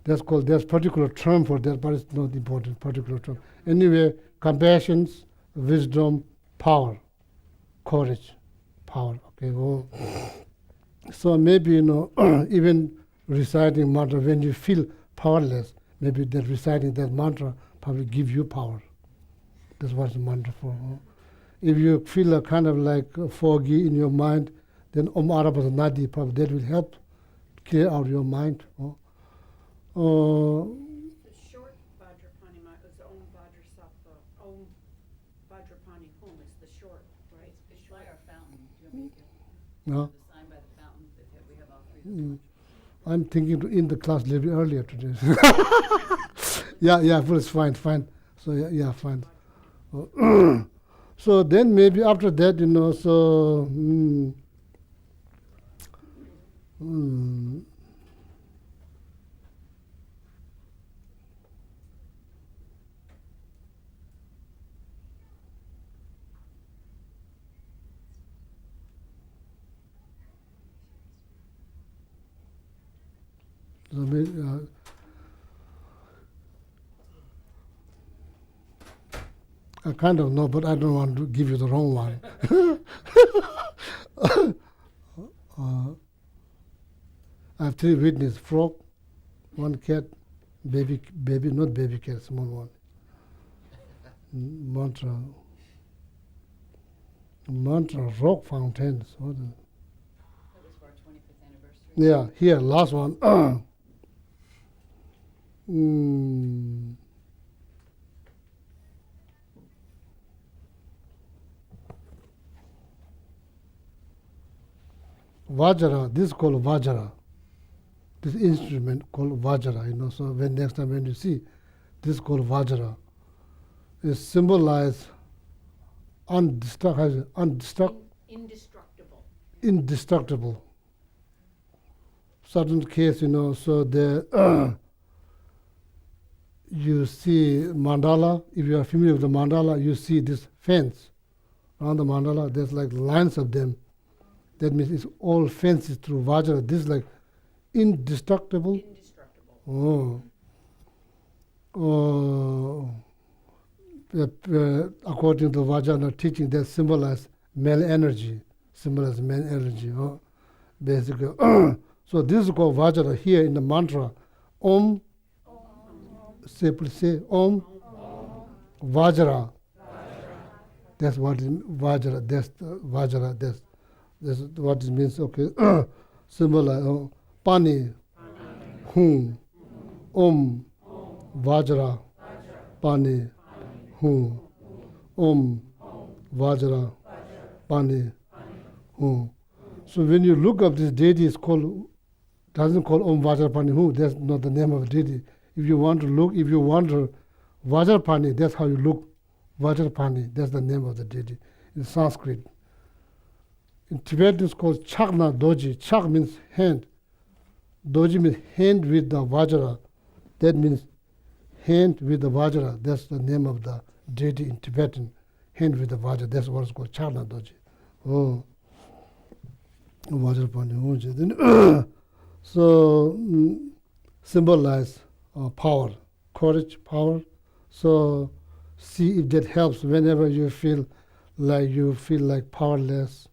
There's particular term for that, but it's not important, particular term. Anyway, compassion, wisdom, power, courage, power. Okay. Well, so maybe, even reciting mantra, when you feel powerless, maybe that reciting that mantra probably give you power. That's what the mantra for. If you feel a kind of like foggy in your mind, then Om Arabhata Nadi, probably that will help clear out your mind. The short Vajrapani is Om Vajrasattva. Om Vajrapani Hum is the short, right? The short. By our fountain. Do you want me to No? the sign by the fountain that we have all 3 I'm thinking to end the class a little bit earlier today. yeah, well, it's fine. So yeah, fine. So then maybe after that, so maybe, I kind of know, but I don't want to give you the wrong one. I have 3 witnesses: frog, 1 cat, baby, not baby cat, small one. Mantra, rock fountains. What That was for our 25th anniversary. Yeah, here, last one. Vajra, this is called Vajra. This instrument called Vajra, so when next time when you see, this is called Vajra. It symbolizes indestructible. Certain case, so the you see mandala. If you are familiar with the mandala, you see this fence around the mandala. There's like lines of them. That means it's all fences through Vajra. This is like indestructible. According to Vajrayana teaching, that symbolize male energy. Basically. So this is called Vajra here in the mantra. Om. Simply say Om. Vajra. That's what is Vajra. That's the Vajra. That's what it means. Okay. Symbolize Pani. Hum. Om. Vajra. Pani. Hum. Om. Vajra. Pani. Hum. So when you look up this deity, doesn't call Om Vajra Pani Hum. That's not the name of the deity. If you want to Vajra Pani, that's how you look. Vajra Pani, that's the name of the deity in Sanskrit. In Tibetan, it's called Chakna Doji. Chak means hand. Doji means hand with the Vajra. That means hand with the Vajra. That's the name of the deity in Tibetan. Hand with the Vajra. That's what it's called, Chakna Doji. Oh. Vajra Pani. So, symbolize power, courage, power. So, see if that helps whenever you feel like powerless.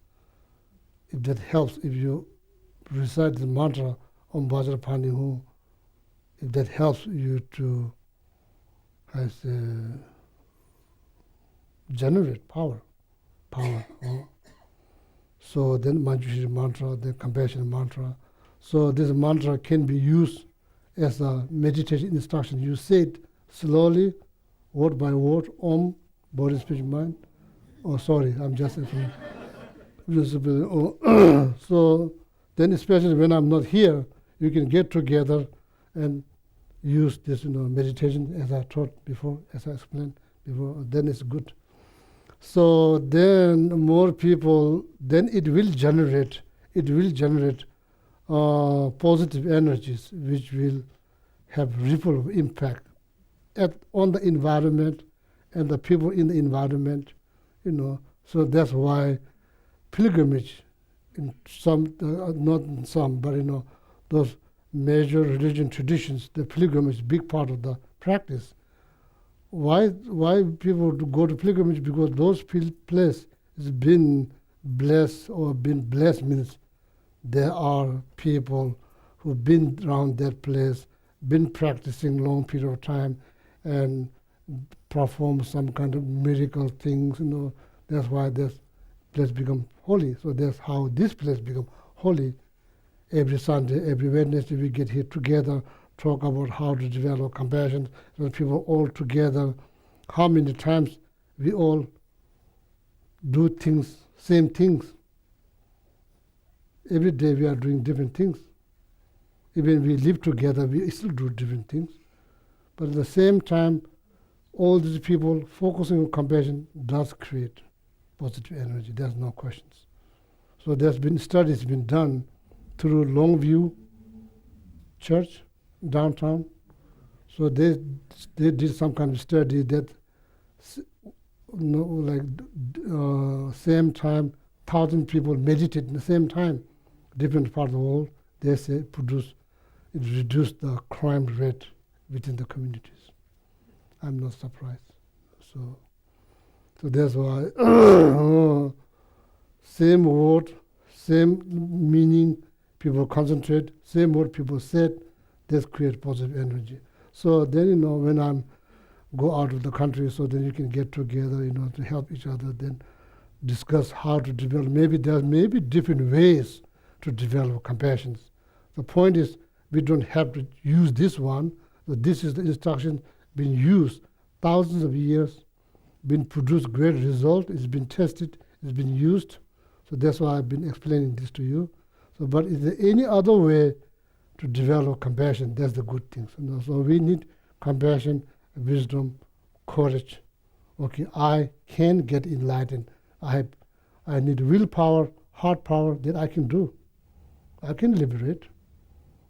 If that helps, if you recite the mantra Om Vajra Pani Hum, if that helps you to generate power. So then Manjushri mantra, the compassion mantra. So this mantra can be used as a meditation instruction. You say it slowly, word by word, Om, body, speech, mind. Oh, sorry, I'm just so then especially when I'm not here, you can get together and use this meditation as I taught before, as I explained before. Then it's good. So then more people, then it will generate positive energies which will have ripple impact on the environment and the people in the environment, So that's why pilgrimage in some, not in some, but those major religion traditions, the pilgrimage is a big part of the practice. Why people go to pilgrimage? Because those place has been blessed, or been blessed means there are people who've been around that place, been practicing long period of time, and perform some kind of miracle things. That's why this place become holy. So that's how this place become holy. Every Sunday, every Wednesday, we get here together, talk about how to develop compassion, and people all together. How many times we all do things, same things. Every day we are doing different things. Even we live together, we still do different things. But at the same time, all these people focusing on compassion does create positive energy. There's no questions. So there's been studies been done through Longview Church downtown. So they did some kind of study that same time 1,000 people meditate in the same time, different part of the world. They say it reduced the crime rate within the communities. I'm not surprised. So that's why same word, same meaning, people concentrate, same word people said, that creates positive energy. So then, when I'm go out of the country, so then you can get together, to help each other, then discuss how to develop. Maybe there may be different ways to develop compassion. The point is, we don't have to use this one. So this is the instruction being used thousands of years, been produced great result, it's been tested, it's been used. So that's why I've been explaining this to you. So, but is there any other way to develop compassion? That's the good thing. So we need compassion, wisdom, courage. Okay, I can get enlightened. I need willpower, heart power that I can do. I can liberate.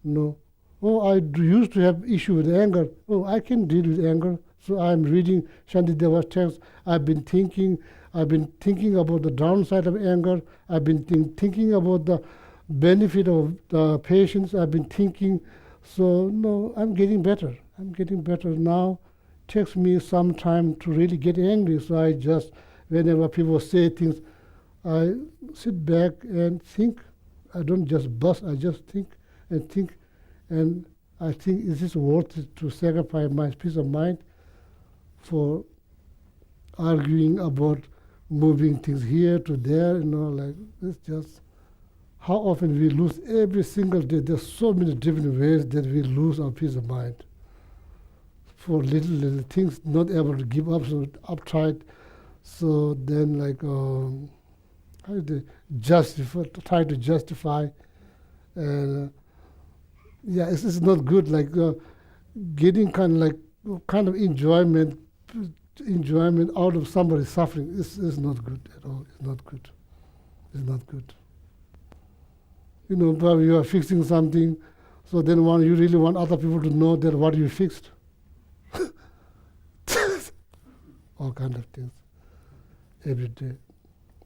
No. Oh, I used to have issue with anger. Oh, I can deal with anger. So I'm reading Shantideva's text. I've been thinking about the downside of anger. I've been thinking about the benefit of the patience. I've been thinking. So no, I'm getting better. I'm getting better now. Takes me some time to really get angry. So I just, whenever people say things, I sit back and think. I don't just bust. I just think. And I think, is this worth it to sacrifice my peace of mind for arguing about moving things here to there, it's just how often we lose every single day. There's so many different ways that we lose our peace of mind for little things, not able to give up, so uptight. So then how do they try to justify, and it's not good. Getting kind of enjoyment out of somebody's suffering is not good at all. It's not good. It's not good. But you are fixing something, so then you really want other people to know that what you fixed. All kind of things. Every day.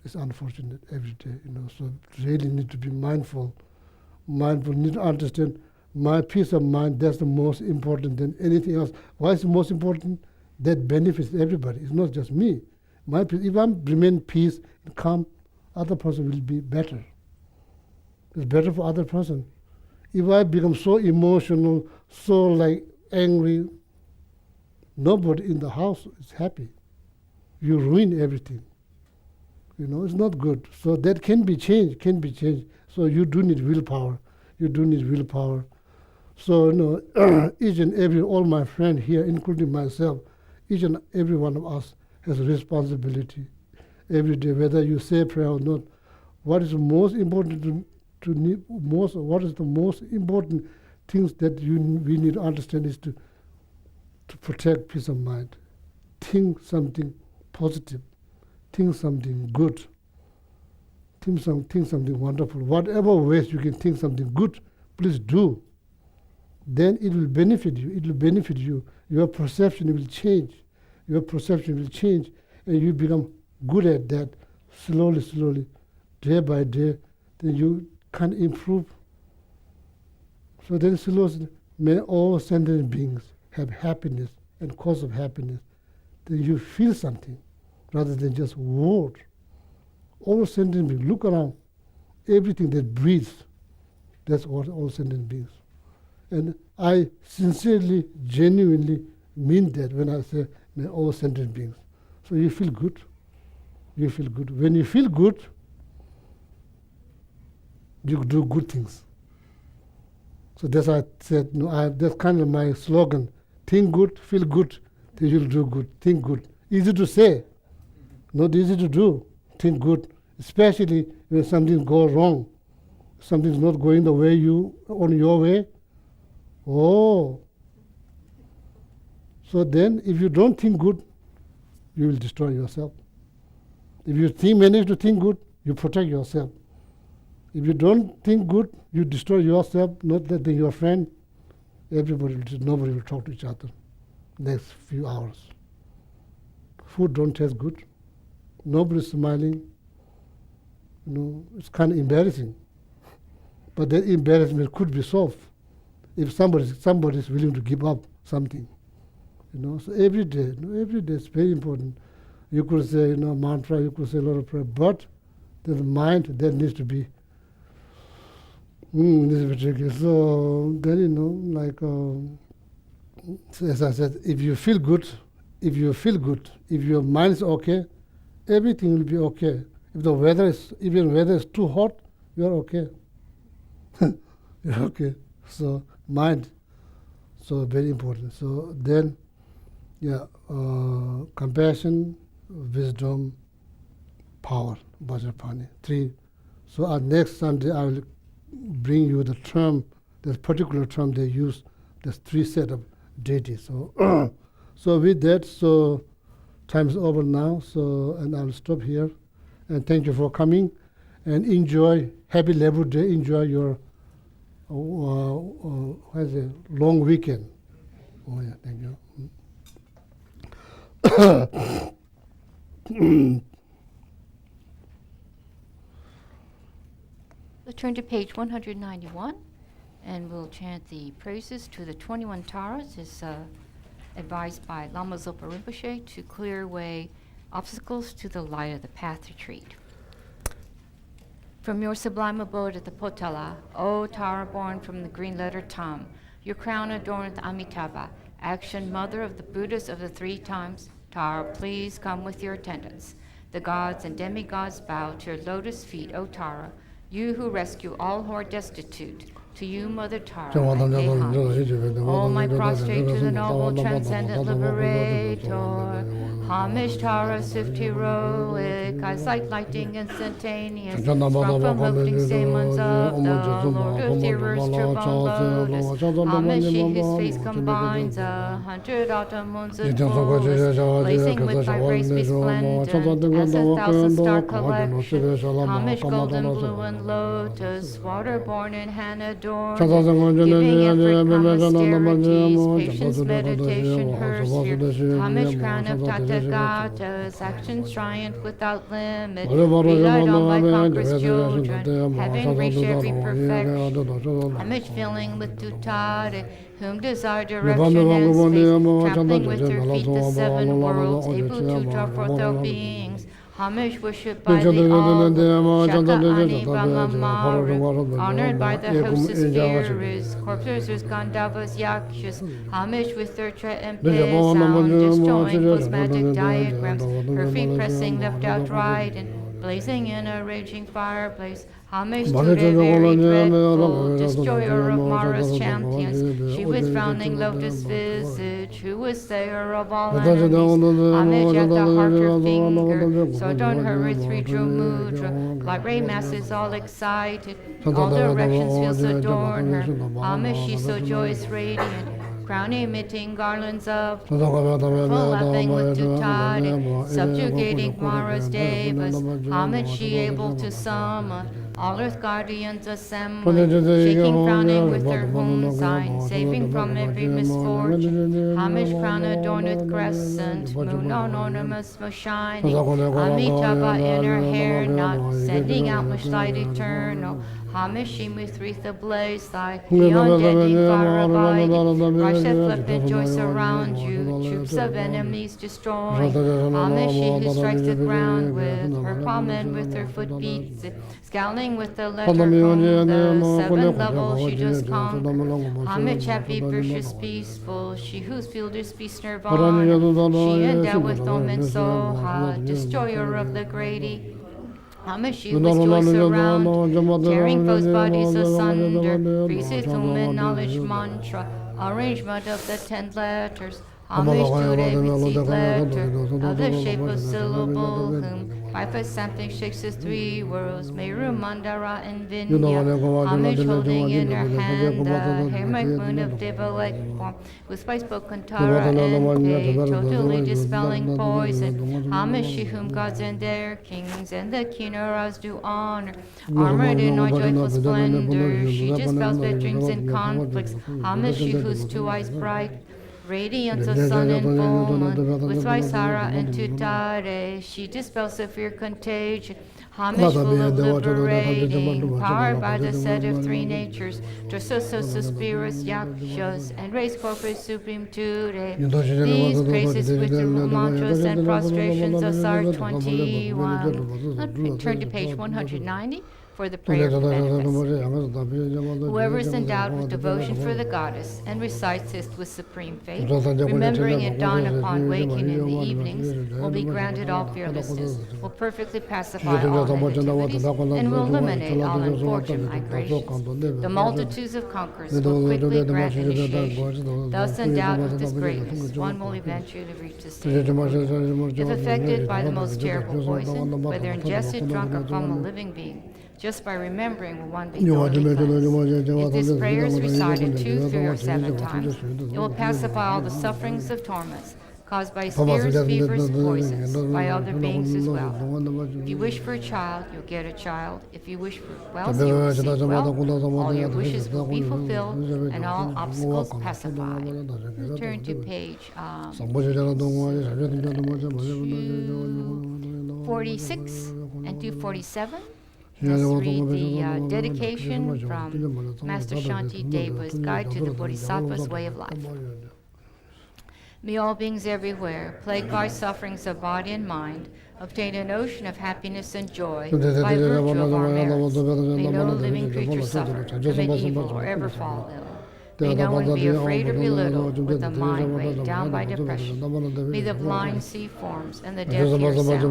It's unfortunate every day, so really need to be mindful. Mindful, need to understand my peace of mind, that's the most important than anything else. Why is it most important? That benefits everybody. It's not just me. My peace, if I remain peace and calm, other person will be better. It's better for other person. If I become so emotional, so angry, nobody in the house is happy. You ruin everything. It's not good. So that can be changed, So you do need willpower. So, each and every, all my friends here, including myself, each and every one of us has a responsibility every day, whether you say prayer or not. What is most important what is the most important things that we need to understand is to protect peace of mind. Think something positive. Think something good. Think something wonderful. Whatever ways you can think something good, please do. Then it will benefit you. Your perception will change. And you become good at that slowly, day by day. Then you can improve. So then slowly, may all sentient beings have happiness and cause of happiness. Then you feel something rather than just word. All sentient beings, look around. Everything that breathes, that's what all sentient beings. And I sincerely, genuinely mean that when I say may all sentient beings. So you feel good. When you feel good, you do good things. So that's why I said, that's kind of my slogan. Think good, feel good, then you'll do good. Think good. Easy to say, not easy to do. Think good, especially when something goes wrong. Something's not going the way on your way. Oh. So then, if you don't think good, you will destroy yourself. If you manage to think good, you protect yourself. If you don't think good, you destroy yourself, not that your friend. Nobody will talk to each other next few hours. Food don't taste good. Nobody's smiling. It's kind of embarrassing. But that embarrassment could be solved if somebody is willing to give up something. So every day is very important. You could say, mantra, you could say a lot of prayer, but the mind that needs to be This is tricky. So then, like, so as I said, if you feel good, if your mind is okay, everything will be okay. If the weather is, even weather is too hot, you're okay. You're okay. So mind, so very important. So then, compassion, wisdom, power, Vajrapani, 3. So next Sunday I will bring you the term, this particular term they use, there's 3 set of deities. So, so with that, so time is over now, so, and I'll stop here. And thank you for coming, and enjoy, happy Labor Day, enjoy your long weekend. Oh yeah, thank you. We'll turn to page 191, and we'll chant the praises to the 21 Taras, as advised by Lama Zopa Rinpoche, to clear away obstacles to the light of the path retreat. From your sublime abode at the Potala, O Tara born from the green letter Tam, your crown adorned with Amitabha, action mother of the Buddhas of the 3 times, Tara, please come with your attendants. The gods and demigods bow to your lotus feet, O Tara, you who rescue all who are destitute. To you, Mother Tara, I pay homage. All my prostrate to the noble transcendent liberator. Homage Tara, swift heroic, eyes like lightning instantaneous, sprung from lifting stamens of the Lord of Hearers, turbine lotus. Homage she whose face combines 100 autumn moons of fullness, blazing with thy race resplendent as 1,000 star collection. Homage golden blue and lotus, water-born and hand-adorned, giving effort from austerities, patience, meditation, her sphere. Homage crown of Tathagatas, actions triumph without limit, relied on by conquerors children, having reached every perfection. Homage filling with tutare, whom desire direction and space, trampling with her feet the 7 worlds, able to draw forth all beings. Homage worshipped by the all, Shaka-ani Brahma-maru, honored by the hosts of spheres, corpses, Gandhavas, Yakshas, homage with their triumphant sound, destroying plasmatic diagrams, her feet pressing left out right, and blazing in a raging fireplace. Homage to the very dreadful, destroyer of Mara's champions, she with frowning lotus visage, who was sayer of all enemies. Homage at the heart her finger, sword on her with 3 mudra, light ray masses all excited, all directions fields adorn her. Homage she so joyous radiant, crown emitting garlands of full laughing with tutare, subjugating Mara's devas. Homage she able to summon all earth guardians assemble, shaking, frowning with their home sign, saving from every misfortune. Homage crown adorned with crescent, moon on ornaments most shining, Amitabha in her hair knot, sending out much light eternal. Homage she with wreath ablaze, thy unending fire abiding, rush that flippant joy surround you, troops of enemies destroying. Homage she who strikes the ground with her palm and with her foot beats it, scowling with the letter from the 7 levels she just conquered. Homage happy, virtuous, peaceful, she whose fielders beast nirvana, she endowed with omen soha, destroyer of the greedy. Homage she was joy surround, tearing foes' bodies asunder, freezes whom in knowledge mantra, arrangement of the 10 letters. Homage to the repeat letter of the shape of syllable, whom 5 something shakes his 3 worlds, Meru, Mandara, and Vinya. Homage holding in her hand the hair-like moon of Deva-like form, with spice spoken Tara and Kate, totally dispelling poison. Homage she whom gods and their kings and the Kinnaras do honor, armored in all joyful splendor, she dispels bad dreams and conflicts. Homage she whose 2 eyes bright, radiance of sun and full moon, with Vaisara and Tutare, she dispels severe contagion. Homage full of liberating, powered by the set of 3 natures, Drasasa, Spirits, Yakshas, and race corpus supreme today. These praises with the mantras and prostrations of SAR 21. Turn to page 190 for the prayer to manifest. Whoever is endowed with devotion for the goddess and recites this with supreme faith, remembering it dawn upon waking in the evenings, will be granted all fearlessness, will perfectly pacify all negativities, and will eliminate all unfortunate migrations. The multitudes of conquerors will quickly grant initiation. Thus endowed with this greatness, one will eventually reach the state of Buddha. If affected by the most terrible poison, whether ingested, drunk, or from a living being, just by remembering will one be totally cleansed. If this prayer is recited 2, 3, or 7 times, it will pacify all the sufferings of torments caused by spirits, fevers, poisons, by other beings as well. If you wish for a child, you'll get a child. If you wish for wealth, you'll receive wealth. All your wishes will be fulfilled, and all obstacles pacified. Let's turn to page 246 and 247. Let's read the dedication from Master Shanti Deva's Guide to the Bodhisattva's Way of Life. May all beings everywhere, plagued by sufferings of body and mind, obtain a notion of happiness and joy by virtue of our merits. May no living creature suffer, commit evil, or ever fall ill. May no one be afraid or belittled with a mind weighed down by depression. May the blind see forms and the deaf hear sounds.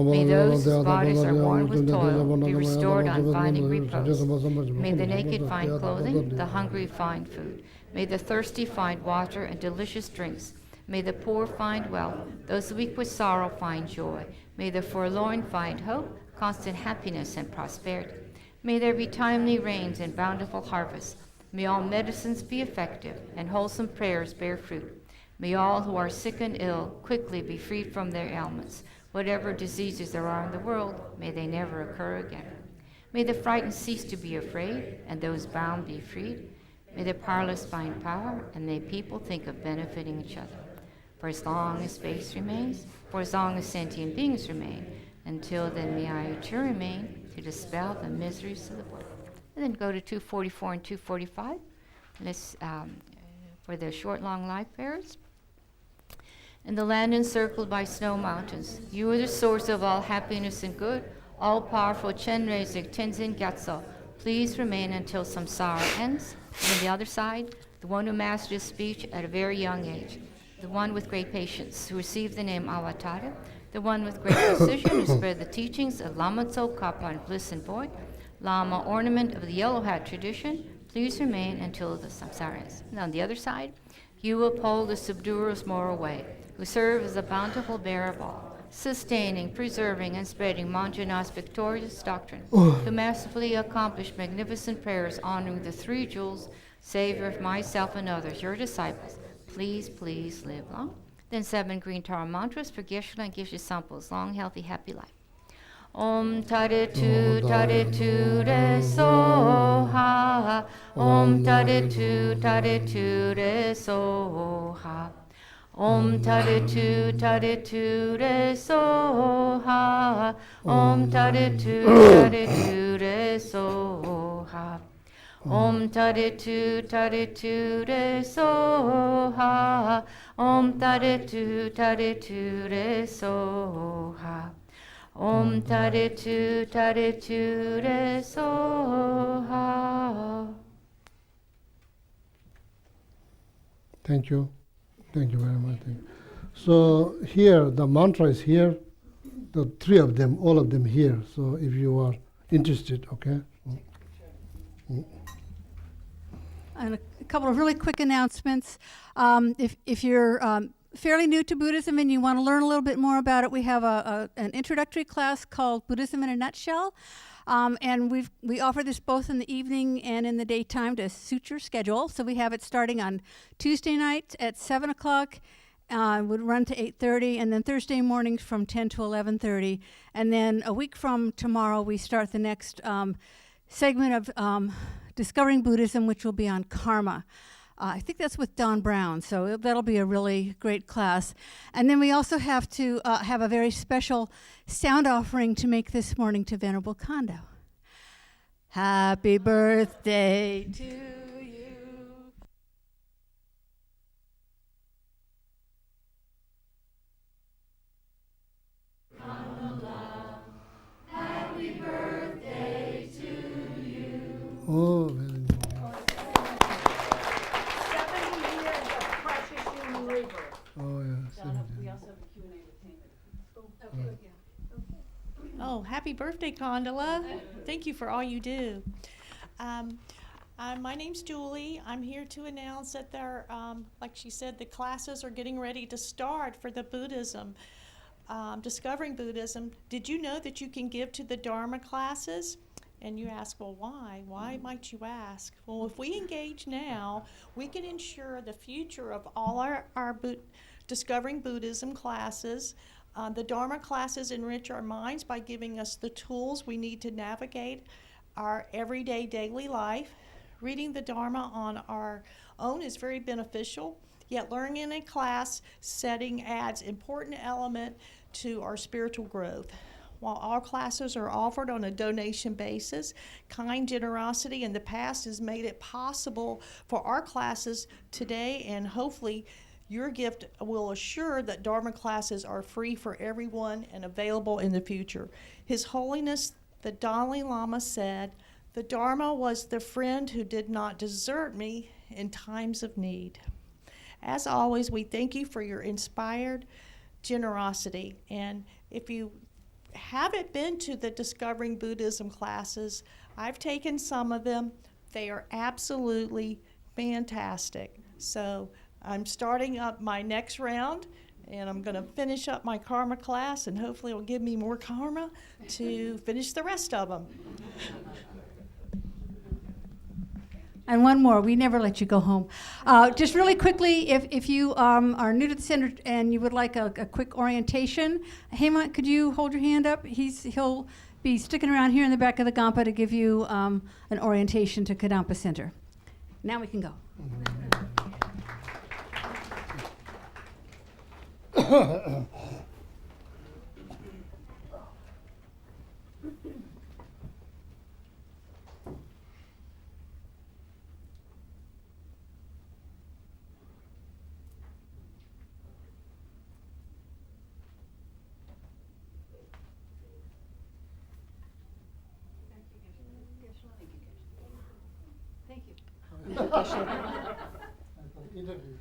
May those whose bodies are worn with toil be restored on finding repose. May the naked find clothing, the hungry find food. May the thirsty find water and delicious drinks. May the poor find wealth, those weak with sorrow find joy. May the forlorn find hope, constant happiness and prosperity. May there be timely rains and bountiful harvests. May all medicines be effective and wholesome prayers bear fruit. May all who are sick and ill quickly be freed from their ailments. Whatever diseases there are in the world, may they never occur again. May the frightened cease to be afraid, and those bound be freed. May the powerless find power, and may people think of benefiting each other. For as long as space remains, for as long as sentient beings remain, until then may I too remain to dispel the miseries of the world. And then go to 244 and 245. Let's, for the short, long life prayers. In the land encircled by snow mountains, you are the source of all happiness and good, all-powerful Chenrei Tenzin Gyatso. Please remain until samsara ends. And on the other side, the one who mastered his speech at a very young age, the one with great patience who received the name Avatara, the one with great precision who spread the teachings of Lama Tso, Kappa, and Bliss and Void, Lama ornament of the yellow hat tradition, please remain until the samsara ends. And on the other side, you uphold the subduer's moral way, who serve as the bountiful bearer of all, sustaining, preserving, and spreading Manjana's victorious doctrine, who masterfully accomplished magnificent prayers honoring the three jewels, Savior of myself and others, your disciples. Please, please live long. Then 7 green Tara mantras for Geshe-la and Geshe Sangpo's long, healthy, happy life. Om tare tu re so ha. Om tare tu re so ha. Om tare tu re so ha. Om tare tu re so ha. Om tare tu re so ha. Om tare tu re so ha. Om tare tu re so ha. Thank you. Thank you very much. Thank you. So here, the mantra is here, the 3 of them, all of them here. So if you are interested, okay? And a couple of really quick announcements. If you're fairly new to Buddhism and you want to learn a little bit more about it, we have an introductory class called Buddhism in a Nutshell. And we offer this both in the evening and in the daytime to suit your schedule. So we have it starting on Tuesday night at 7 o'clock, would run to 8:30, and then Thursday mornings from 10 to 11:30. And then a week from tomorrow, we start the next segment of Discovering Buddhism, which will be on karma. I think that's with Don Brown, so that'll be a really great class. And then we also have to have a very special sound offering to make this morning to Venerable Kondo. Happy birthday to you. Happy birthday to Oh, yeah. Donna, 17. we also have a Q&A with Taylor. Oh, happy birthday, Condola. Thank you for all you do. My name's Julie. I'm here to announce that there, like she said, the classes are getting ready to start for the Buddhism, Discovering Buddhism. Did you know that you can give to the Dharma classes? And you ask, well, why? Why might you ask? Well, if we engage now, we can ensure the future of all our Discovering Buddhism classes. The Dharma classes enrich our minds by giving us the tools we need to navigate our everyday daily life. Reading the Dharma on our own is very beneficial, yet learning in a class setting adds important element to our spiritual growth. While all classes are offered on a donation basis, kind generosity in the past has made it possible for our classes today, and hopefully your gift will assure that Dharma classes are free for everyone and available in the future. His Holiness the Dalai Lama said, "The Dharma was the friend who did not desert me in times of need." As always, we thank you for your inspired generosity. And if you haven't been to the Discovering Buddhism classes, I've taken some of them. They are absolutely fantastic. So I'm starting up my next round, and I'm going to finish up my karma class, and hopefully it'll give me more karma to finish the rest of them. And one more, we never let you go home. Just really quickly, if you are new to the center and you would like a quick orientation, Hemant, could you hold your hand up? He'll be sticking around here in the back of the Gampa to give you an orientation to Kadampa Center. Now we can go. Thank you. I thought interview.